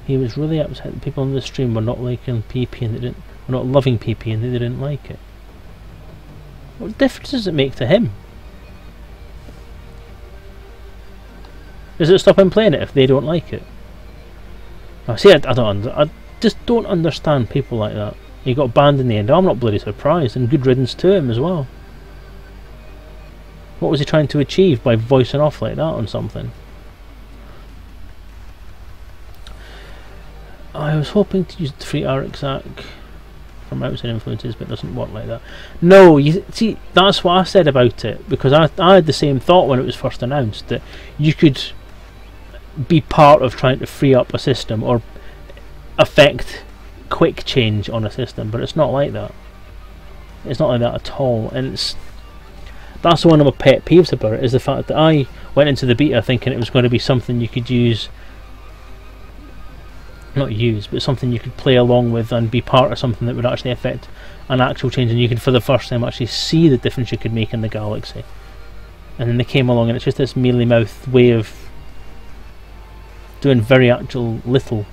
He was really upset that people on the stream were not liking PP and were not loving PP and they didn't like it. What difference does it make to him? Does it stop him playing it if they don't like it? I see. I just don't understand people like that. He got banned in the end. I'm not bloody surprised, and good riddance to him as well. What was he trying to achieve by voicing off like that on something? I was hoping to use the free RXAC from outside influences, but it doesn't work like that. No, you see, that's what I said about it, because I had the same thought when it was first announced, that you could be part of trying to free up a system or affect quick change on a system, but it's not like that. It's not like that at all, and that's one of my pet peeves about it, is the fact that I went into the beta thinking it was going to be something you could use, not use, but something you could play along with and be part of something that would actually affect an actual change, and you could for the first time actually see the difference you could make in the galaxy. And then they came along and it's just this mealy mouth way of doing very actual little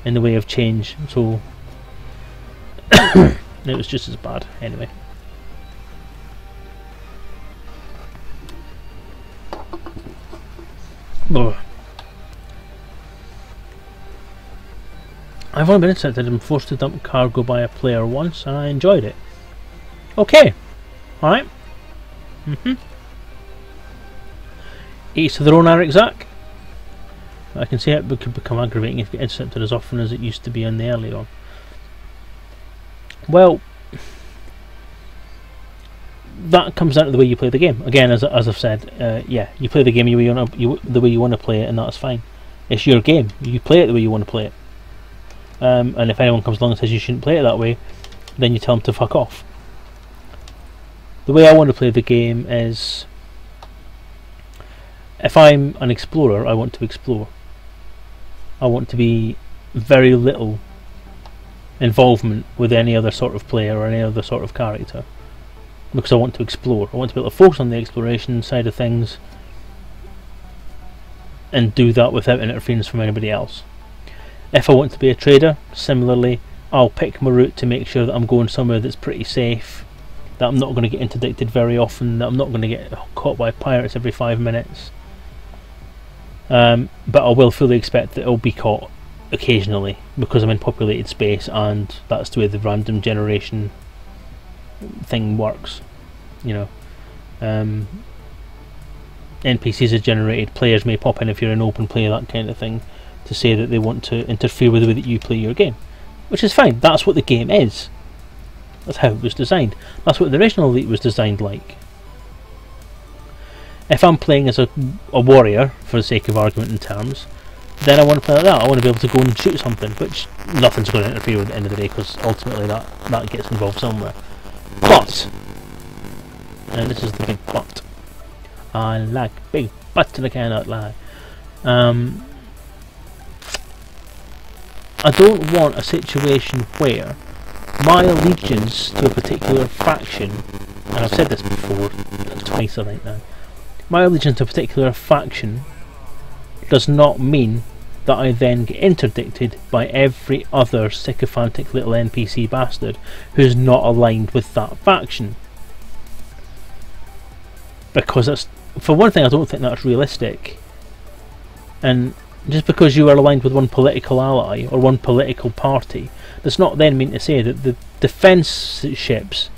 in the way of change, so it was just as bad anyway. Ugh. I've only been intercepted and forced to dump cargo by a player once, and I enjoyed it. Okay, alright. Each to their own, Eric Zach. I can see it could become aggravating if you get intercepted as often as it used to be in the early on. Well, that comes down to the way you play the game. Again, as I've said, yeah, you play the game the way you want to play it, and that's fine. It's your game. You play it the way you want to play it. And if anyone comes along and says you shouldn't play it that way, then you tell them to fuck off. The way I want to play the game is, if I'm an explorer, I want to explore. I want to be very little involvement with any other sort of player or any other sort of character, because I want to explore. I want to be able to focus on the exploration side of things and do that without interference from anybody else. If I want to be a trader, similarly, I'll pick my route to make sure that I'm going somewhere that's pretty safe, that I'm not going to get interdicted very often, that I'm not going to get caught by pirates every 5 minutes. But I will fully expect that it'll be caught occasionally, because I'm in populated space, and that's the way the random generation thing works. You know, NPCs are generated, players may pop in if you're in open play, that kind of thing, to say that they want to interfere with the way that you play your game, which is fine. That's what the game is. That's how it was designed. That's what the original Elite was designed like. If I'm playing as a warrior, for the sake of argument and terms, then I want to play like that. I want to be able to go and shoot something, which nothing's going to interfere with at the end of the day, because ultimately that gets involved somewhere. But, and this is the big but, I like big butts and I cannot lie. I don't want a situation where my allegiance to a particular faction, and I've said this before, twice I think now, my allegiance to a particular faction does not mean that I then get interdicted by every other sycophantic little NPC bastard who's not aligned with that faction. Because that's, for one thing, I don't think that's realistic. And just because you are aligned with one political ally or one political party does not then mean to say that the defence ships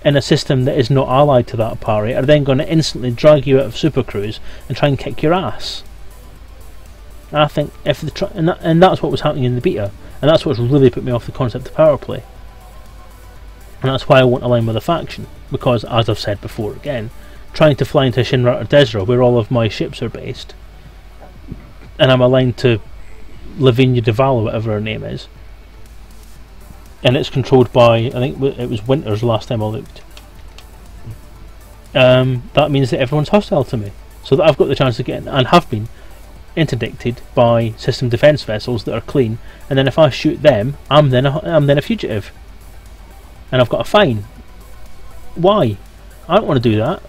in a system that is not allied to that party are then going to instantly drag you out of supercruise and try and kick your ass. I think if the and that's what was happening in the beta, and that's what's really put me off the concept of power play. And that's why I won't align with a faction, because as I've said before again, trying to fly into Shinra or Desra, where all of my ships are based, and I'm aligned to Lavinia Duval or whatever her name is, and it's controlled by, I think it was Winters last time I looked, that means that everyone's hostile to me, so that I've got the chance to get in, and have been interdicted by system defence vessels that are clean, and then if I shoot them, I'm then a fugitive, and I've got a fine. Why? I don't want to do that.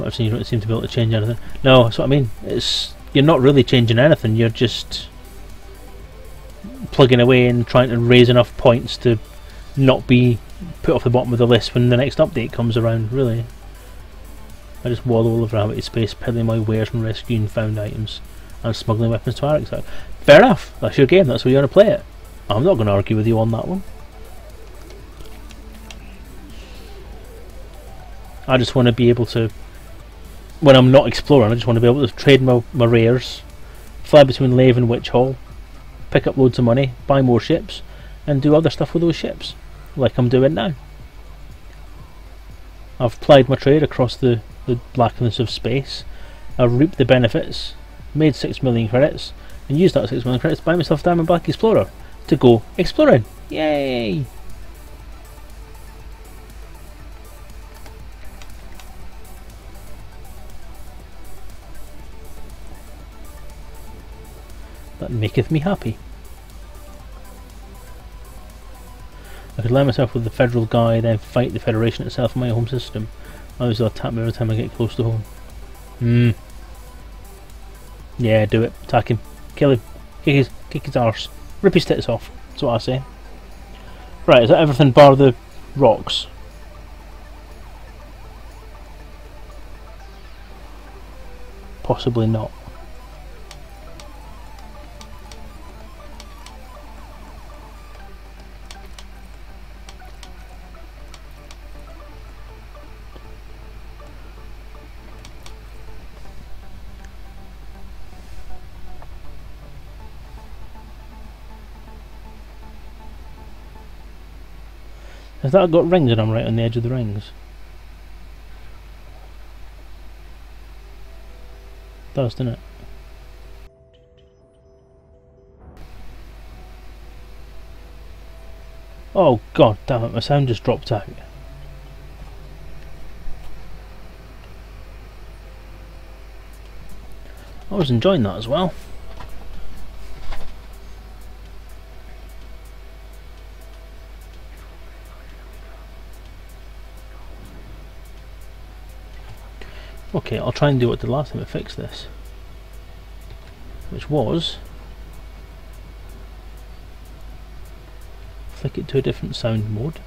I've seen you don't seem to be able to change anything. No, that's what I mean. You're not really changing anything. You're just plugging away and trying to raise enough points to not be put off the bottom of the list when the next update comes around, really. I just waddle all over empty space, peddling my wares and rescuing found items and smuggling weapons to Arix. Fair enough, that's your game, that's how you want to play it. I'm not going to argue with you on that one. I just want to be able to, when I'm not exploring, I just want to be able to trade my rares, fly between Lave and Witch Hall, pick up loads of money, buy more ships, and do other stuff with those ships, like I'm doing now. I've plied my trade across the blackness of space, I've reaped the benefits, made 6 million credits, and used that 6 million credits to buy myself a Diamond Black Explorer to go exploring. Yay! That maketh me happy. I could line myself with the Federal guy, then fight the Federation itself in my home system. Otherwise they'll attack me every time I get close to home. Yeah, do it. Attack him. Kill him. Kick his arse. Rip his tits off. That's what I say. Right, is that everything bar the rocks? Possibly not. Has that got rings and I'm right on the edge of the rings? It does, doesn't it? Oh god damn it, my sound just dropped out. I was enjoying that as well. Okay, I'll try and do what I did last time to fix this, which was flick it to a different sound mode.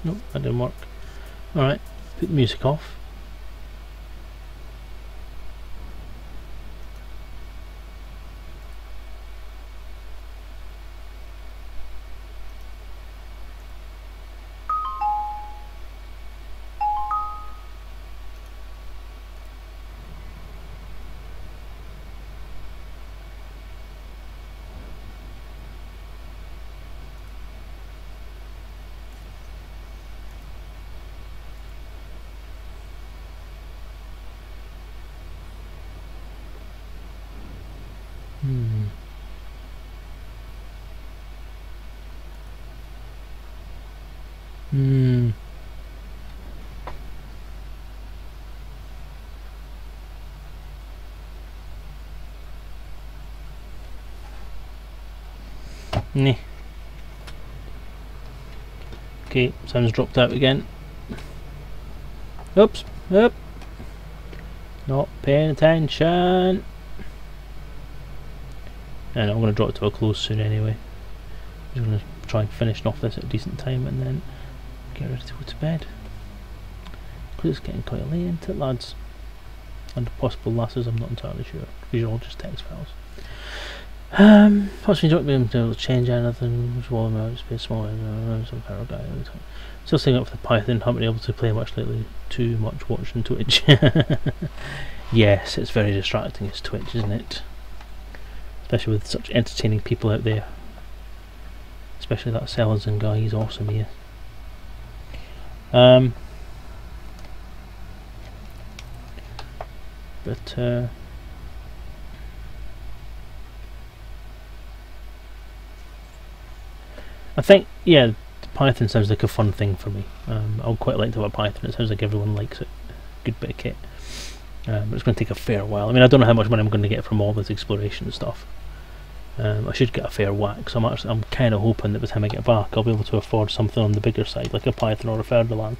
Nope, that didn't work. Alright, put the music off. Hmm. Hmm. Nah. Okay, sound's dropped out again. Oops. Up. Not paying attention. And I'm going to draw it to a close soon anyway. I'm just going to try and finish off this at a decent time and then get ready to go to bed. Because it's getting quite late, isn't it, lads? And possible lasses, I'm not entirely sure. These are all just text files. Possibly don't be able to change anything. Small amount, space, small some kind of guy. Still staying up for the Python. Haven't been able to play much lately. Too much watching Twitch. Yes, it's very distracting. It's Twitch, isn't it? Especially with such entertaining people out there. Especially that Selezen guy. He's awesome here. But I think, yeah, Python sounds like a fun thing for me. I would quite like to have a Python. It sounds like everyone likes it. Good bit of kit. But it's going to take a fair while. I mean, I don't know how much money I'm going to get from all this exploration stuff. I should get a fair whack, so I'm kind of hoping that by the time I get back I'll be able to afford something on the bigger side, like a Python or a Ferdinand.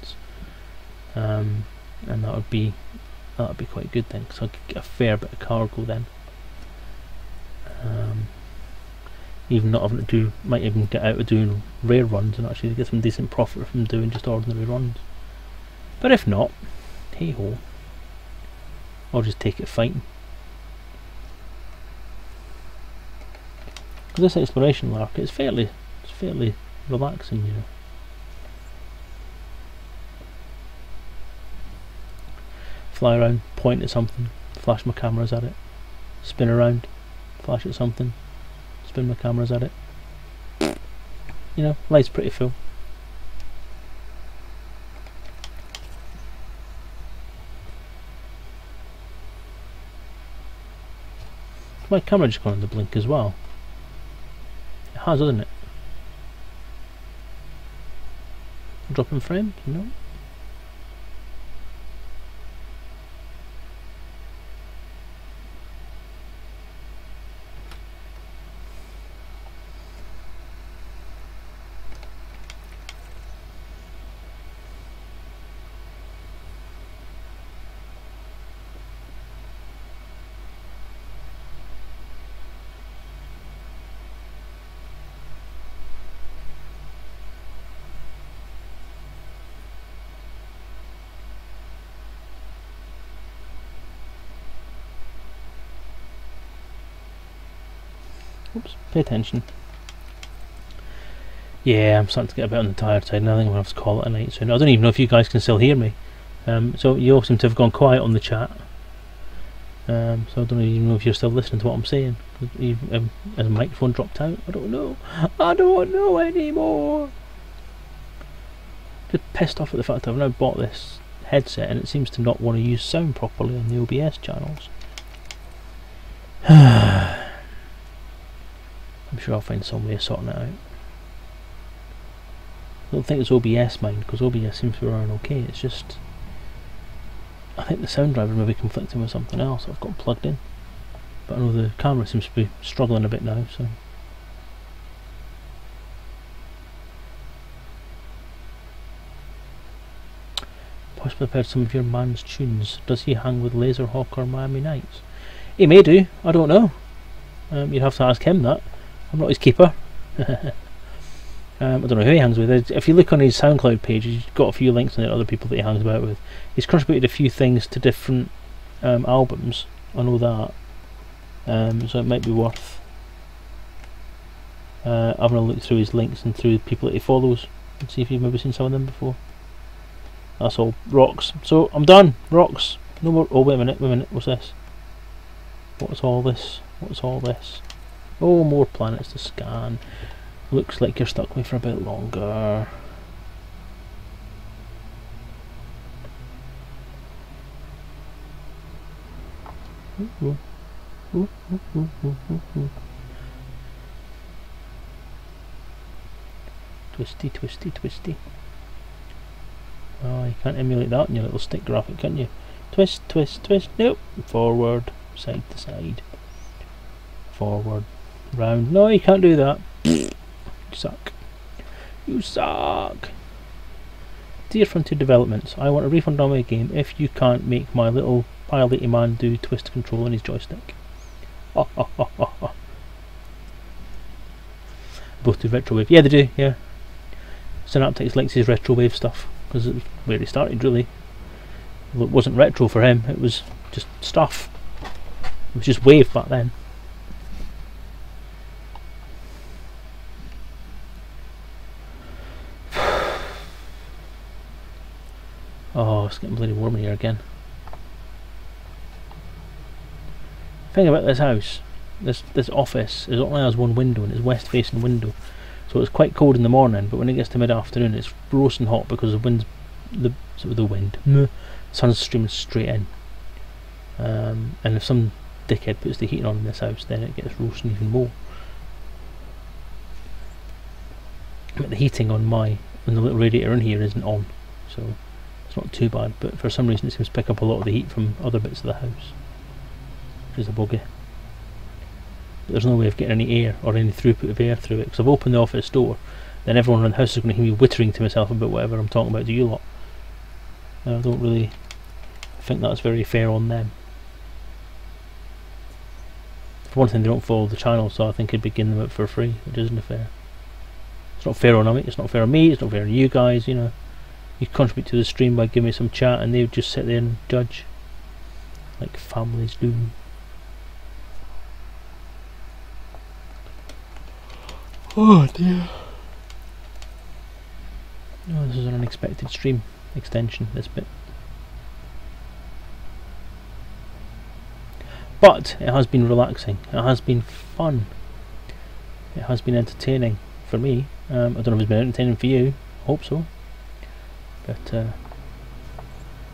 And that would be quite good then, because I could get a fair bit of cargo then. Even not having to do, might even get out of doing rare runs and actually get some decent profit from doing just ordinary runs. But if not, hey ho, I'll just take it fighting. Because this exploration lark is fairly relaxing, you know. Fly around, point at something, flash my cameras at it, spin around, flash at something, spin my cameras at it. You know, life's pretty full. My camera just gone on the blink as well. It has, hasn't it? Dropping frames? No. Oops, pay attention. Yeah, I'm starting to get a bit on the tired side and I think I'm going to have to call it a night soon. I don't even know if you guys can still hear me. So you all seem to have gone quiet on the chat. So I don't even know if you're still listening to what I'm saying. Has a microphone dropped out? I don't know. I don't know anymore. Just pissed off at the fact that I've now bought this headset and it seems to not want to use sound properly on the OBS channels. I'm sure I'll find some way of sorting it out. I don't think it's OBS mind, because OBS seems to be running okay. It's just, I think the sound driver may be conflicting with something else I've got plugged in. But I know the camera seems to be struggling a bit now, so. Possibly heard some of your man's tunes. Does he hang with Laserhawk or Miami Nights? He may do, I don't know. You'd have to ask him that. I'm not his keeper. I don't know who he hangs with. If you look on his SoundCloud page, he's got a few links on there, other people that he hangs about with. He's contributed a few things to different albums. I know that. So it might be worth having a look through his links and through the people that he follows and see if you've maybe seen some of them before. That's all. Rocks. So I'm done. Rocks. No more. Oh, wait a minute. What's this? What's all this? What's all this? Oh, more planets to scan. Looks like you're stuck with me for a bit longer. Ooh. Ooh, ooh, ooh, ooh, ooh, ooh. Twisty, twisty, twisty. Oh, you can't emulate that in your little stick graphic, can you? Twist, twist, twist. Nope. Forward, side to side. Forward, round. No, you can't do that. You suck. You suck. Dear Frontier Developments, I want a refund on my game if you can't make my little piloty man do twist control on his joystick. Both do retrowave. Yeah, they do, yeah. Synaptics likes his retrowave stuff, because it was where he started, really. Well, it wasn't retro for him, it was just stuff. It was just wave back then. Oh, it's getting bloody warm in here again. The thing about this house, this office, is it only has one window, and it's west facing window. So it's quite cold in the morning, but when it gets to mid-afternoon it's roasting hot because the sun's streaming straight in. And if some dickhead puts the heating on in this house, then it gets roasting even more. But the heating on the little radiator in here isn't on, so it's not too bad, but for some reason it seems to pick up a lot of the heat from other bits of the house, which is a buggy. But there's no way of getting any air or any throughput of air through it, because I've opened the office door, then everyone in the house is going to hear me wittering to myself about whatever I'm talking about to you lot. And I don't really think that's very fair on them. For one thing, they don't follow the channel, so I think I'd be giving them out for free, which isn't fair. It's not fair on them, it's not fair on me, it's not fair on you guys, you know. You contribute to the stream by giving me some chat and they would just sit there and judge, like families do. Oh dear. Oh, this is an unexpected stream extension, this bit. But it has been relaxing, it has been fun, it has been entertaining for me. I don't know if it's been entertaining for you, hope so. But I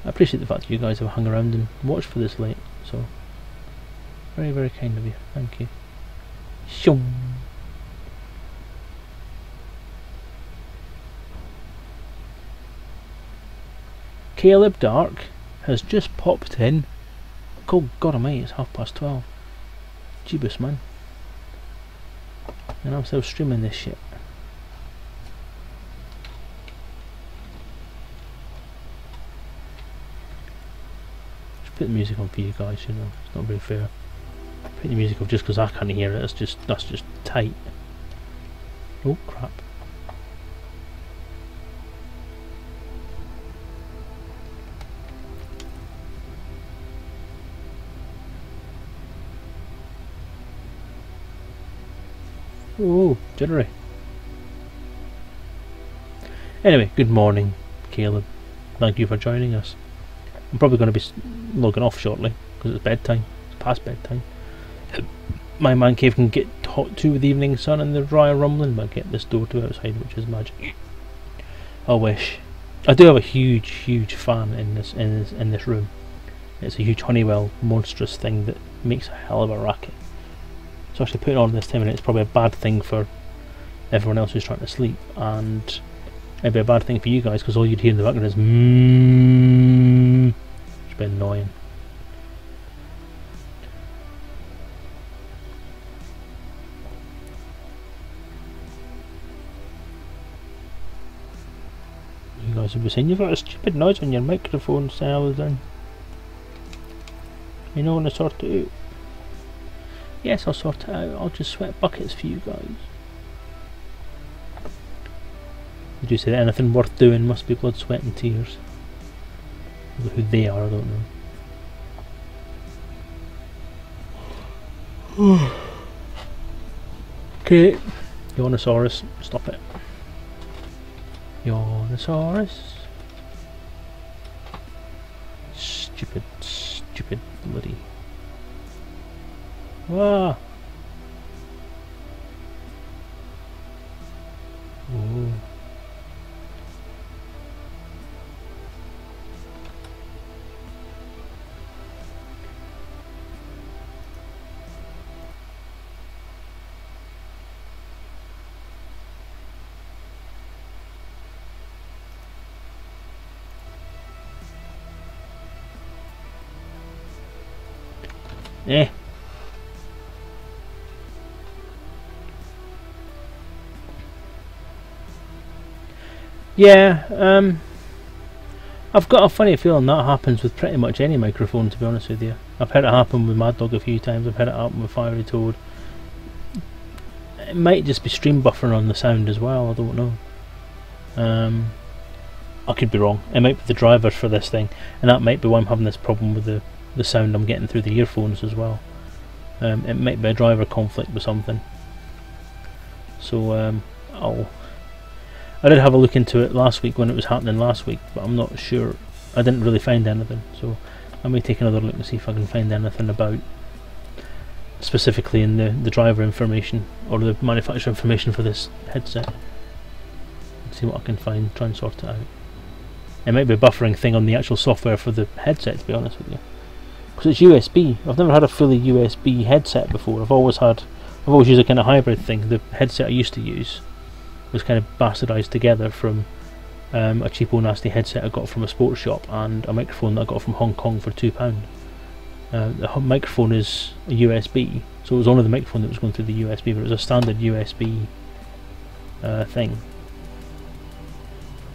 appreciate the fact that you guys have hung around and watched for this late, so very, very kind of you, thank you. Shum. Caleb Dark has just popped in. Oh God almighty, it's 12:30. Jeebus, man. And I'm still streaming this shit. Just put the music on for you guys, you know, it's not very fair. Put the music on just because I can't hear it, that's just tight. Oh crap. Oh, jittery. Anyway, good morning, Caleb. Thank you for joining us. I'm probably going to be logging off shortly because it's bedtime. It's past bedtime. My man cave can get hot too with the evening sun and the dry rumbling, but I get this door to outside, which is magic. I wish. I do have a huge, huge fan in this room. It's a huge Honeywell monstrous thing that makes a hell of a racket. So actually putting on this time, and it's probably a bad thing for everyone else who's trying to sleep, and it'd be a bad thing for you guys because all you'd hear in the background is It's been annoying. You guys will be saying you've got a stupid noise on your microphone, Selezen. You know when to sort it out. Yes, I'll sort it out. I'll just sweat buckets for you guys. Did you say that anything worth doing must be blood, sweat and tears? Who they are, I don't know. Okay, Yawnosaurus, stop it. Yawnosaurus. Stupid, stupid bloody. Ah. Ooh. Eh. Yeah, I've got a funny feeling that happens with pretty much any microphone, to be honest with you. I've had it happen with Mad Dog a few times, I've had it happen with Fiery Toad. It might just be stream buffering on the sound as well, I don't know. I could be wrong. It might be the drivers for this thing, and that might be why I'm having this problem with the sound I'm getting through the earphones as well. It might be a driver conflict with something. So I did have a look into it last week when it was happening last week, but I'm not sure. I didn't really find anything, so I may take another look and see if I can find anything about, specifically in the driver information or the manufacturer information for this headset. See what I can find, try and sort it out. It might be a buffering thing on the actual software for the headset, to be honest with you, because it's USB. I've never had a fully USB headset before. I've always used a kind of hybrid thing. The headset I used to use was kind of bastardised together from a cheapo nasty headset I got from a sports shop and a microphone that I got from Hong Kong for £2. The microphone is a USB, so it was only the microphone that was going through the USB, but it was a standard USB thing,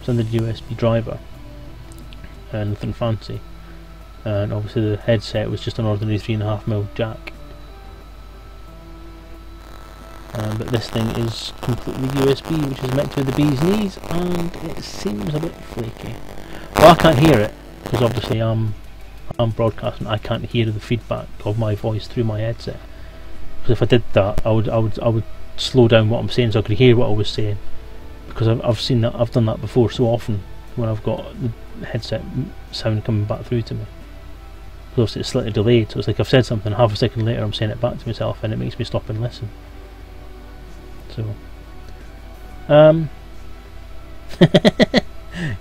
standard USB driver, nothing fancy. And obviously the headset was just an ordinary 3.5mm jack. But this thing is completely USB, which is meant to be the bee's knees, and it seems a bit flaky. Well, I can't hear it because obviously I'm broadcasting. I can't hear the feedback of my voice through my headset. Because if I did that, I would slow down what I'm saying so I could hear what I was saying. Because I've done that before so often when I've got the headset sound coming back through to me. Because obviously it's slightly delayed, so it's like I've said something, half a second later I'm saying it back to myself, and it makes me stop and listen. So,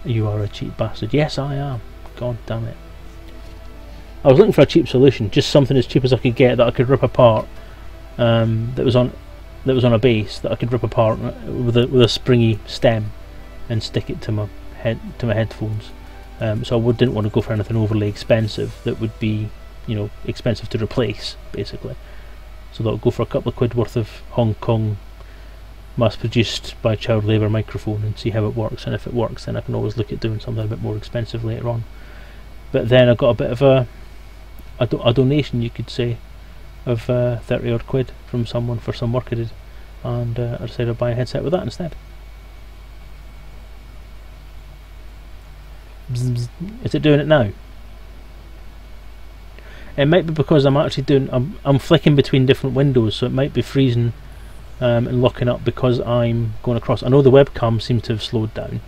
you are a cheap bastard. Yes, I am. God damn it. I was looking for a cheap solution, just something as cheap as I could get that I could rip apart. That was on a base that I could rip apart with a springy stem and stick it to my headphones. So I didn't want to go for anything overly expensive that would be, expensive to replace, basically. So that I'll go for a couple of quid worth of Hong Kong mass-produced by child labour microphone and see how it works, and if it works then I can always look at doing something a bit more expensive later on. But then I got a bit of a donation, you could say, of 30 odd quid from someone for some work I did, and I decided to buy a headset with that instead. Bzz, bzz. Is it doing it now? It might be because I'm flicking between different windows, so it might be freezing and locking up because I'm going across. I know the webcam seems to have slowed down,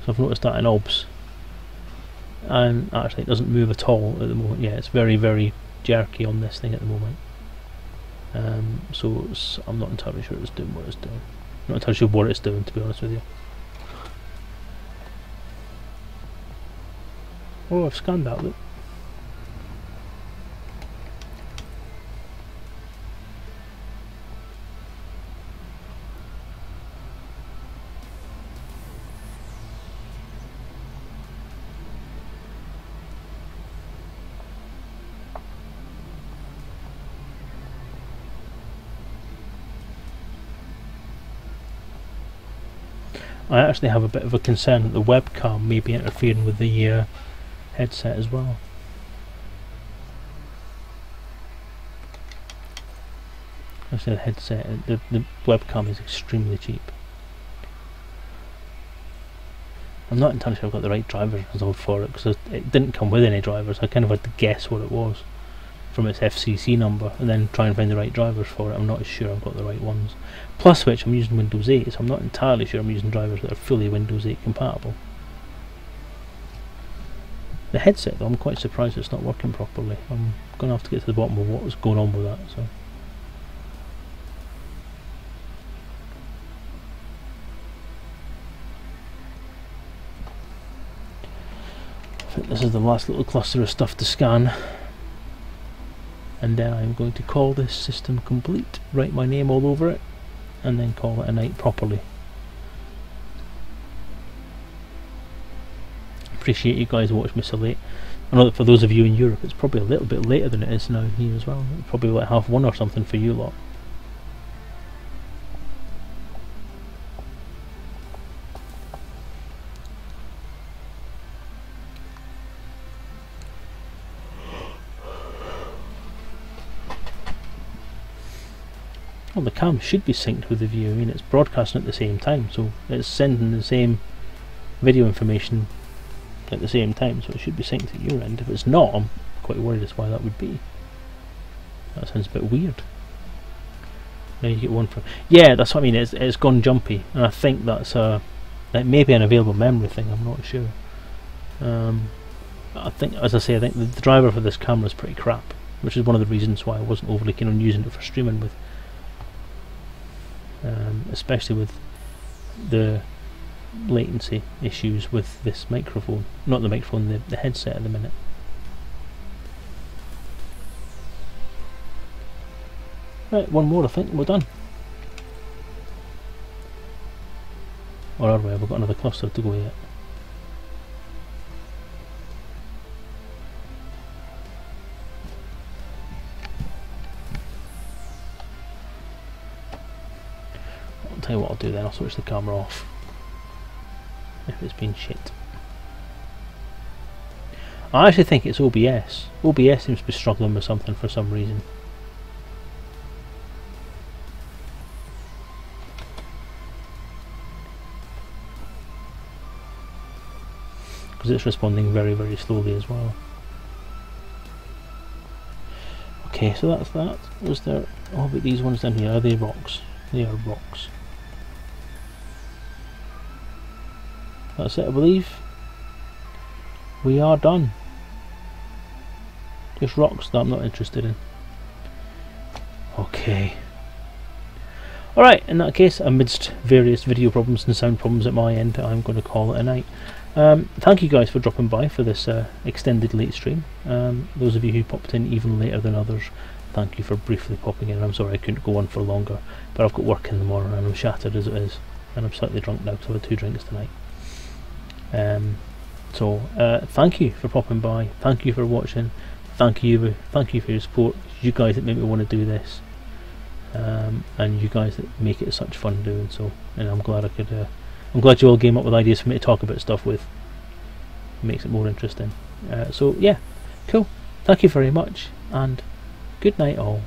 so I've noticed that in OBS, and actually it doesn't move at all at the moment. Yeah, it's very, very jerky on this thing at the moment. So I'm not entirely sure it's doing what it's doing. I'm not entirely sure what it's doing, to be honest with you. Oh, I've scanned that, look. I actually have a bit of a concern that the webcam may be interfering with the headset as well. Actually, the headset, the webcam is extremely cheap. I'm not entirely sure I've got the right drivers installed for it, because it didn't come with any drivers. I kind of had to guess what it was from its FCC number and then try and find the right drivers for it. I'm not sure I've got the right ones. Plus which, I'm using Windows 8, so I'm not entirely sure I'm using drivers that are fully Windows 8 compatible. The headset though, I'm quite surprised it's not working properly. I'm going to have to get to the bottom of what was going on with that. So, I think this is the last little cluster of stuff to scan, and then I'm going to call this system complete, write my name all over it, and then call it a night properly. Appreciate you guys watching me so late. I know that for those of you in Europe, it's probably a little bit later than it is now here as well. Probably like 1:30 or something for you lot. Well, the cam should be synced with the view. I mean, it's broadcasting at the same time, so it's sending the same video information at the same time, so it should be synced at your end. If it's not, I'm quite worried as to why that would be. That sounds a bit weird. Now you get one from... Yeah, that's what I mean, it's gone jumpy, and I think that's it may be an available memory thing, I'm not sure. I think, as I say, I think the driver for this camera is pretty crap, which is one of the reasons why I wasn't overly keen on using it for streaming with. Especially with the latency issues with this microphone, not the microphone, the headset at the minute. Right, one more I think, we're done. Or are we? We've got another cluster to go yet. I'll tell you what I'll do then, I'll switch the camera off if it's been shit. I actually think it's OBS. OBS seems to be struggling with something for some reason. Because it's responding very, very slowly as well. Okay, so that's that. Was there... Oh, but these ones down here, are they rocks? They are rocks. That's it, I believe. We are done. Just rocks that I'm not interested in. Okay. Alright, in that case, amidst various video problems and sound problems at my end, I'm going to call it a night. Thank you guys for dropping by for this extended late stream. Those of you who popped in even later than others, thank you for briefly popping in. I'm sorry I couldn't go on for longer, but I've got work in the morning and I'm shattered as it is, and I'm slightly drunk now because I've had 2 drinks tonight. Thank you for popping by, thank you for watching, thank you for your support. You guys that make me want to do this, and you guys that make it such fun doing so, and I'm glad I could I'm glad you all came up with ideas for me to talk about stuff with. It makes it more interesting. So yeah, cool, thank you very much and good night all.